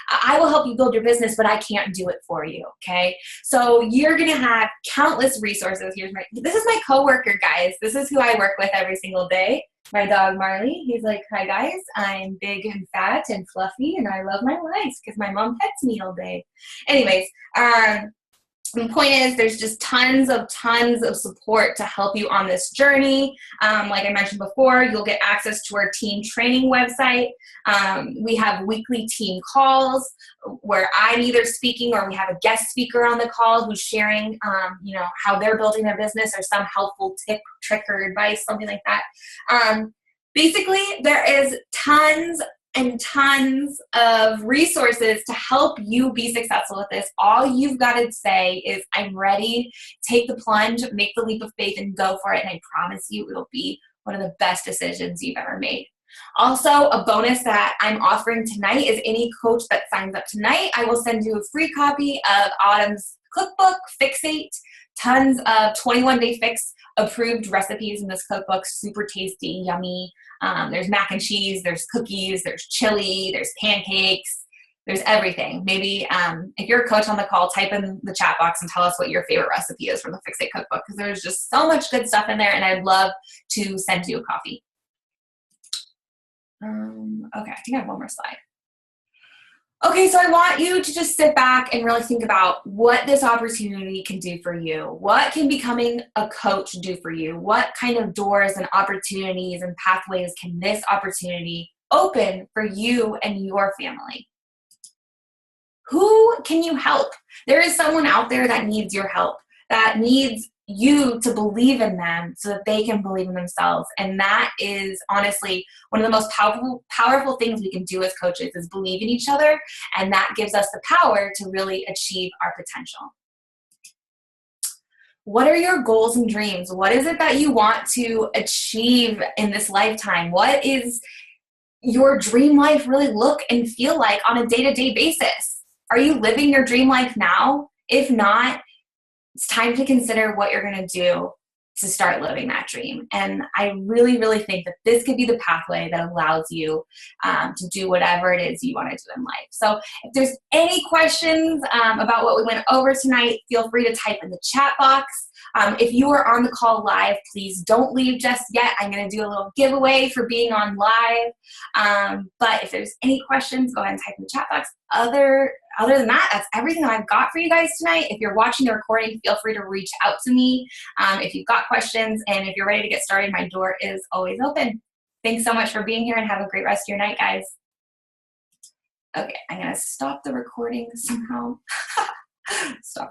I will help you build your business, but I can't do it for you, okay? So you're going to have countless resources. This is my coworker, guys. This is who I work with every single day. My dog, Marley. He's like, hi, guys. I'm big and fat and fluffy, and I love my life because my mom pets me all day. Anyways, the point is, there's just tons of support to help you on this journey. Like I mentioned before, you'll get access to our team training website. We have weekly team calls where I'm either speaking or we have a guest speaker on the call who's sharing, how they're building their business or some helpful tip, trick, or advice, something like that. Basically, there is tons and tons of resources to help you be successful with this. All you've got to say is, I'm ready, take the plunge, make the leap of faith, and go for it. And I promise you, it'll be one of the best decisions you've ever made. Also, a bonus that I'm offering tonight is any coach that signs up tonight, I will send you a free copy of Autumn's cookbook, Fixate. Tons of 21-day fix approved recipes in this cookbook, super tasty, yummy. There's mac and cheese, there's cookies, there's chili, there's pancakes, there's everything. Maybe if you're a coach on the call, type in the chat box and tell us what your favorite recipe is from the Fixate cookbook, because there's just so much good stuff in there, and I'd love to send you a copy. Okay, I think I have one more slide. Okay, so I want you to just sit back and really think about what this opportunity can do for you. What can becoming a coach do for you? What kind of doors and opportunities and pathways can this opportunity open for you and your family? Who can you help? There is someone out there that needs your help, that needs you to believe in them so that they can believe in themselves. And that is honestly one of the most powerful things we can do as coaches, is believe in each other. And that gives us the power to really achieve our potential. What are your goals and dreams? What is it that you want to achieve in this lifetime? What is your dream life really look and feel like on a day-to-day basis? Are you living your dream life now? If not, it's time to consider what you're going to do to start living that dream. And I really, really think that this could be the pathway that allows you to do whatever it is you want to do in life. So if there's any questions about what we went over tonight, feel free to type in the chat box. If you are on the call live, please don't leave just yet. I'm going to do a little giveaway for being on live. But if there's any questions, go ahead and type in the chat box. Other than that, that's everything that I've got for you guys tonight. If you're watching the recording, feel free to reach out to me if you've got questions. And if you're ready to get started, my door is always open. Thanks so much for being here, and have a great rest of your night, guys. Okay, I'm going to stop the recording somehow. Stop.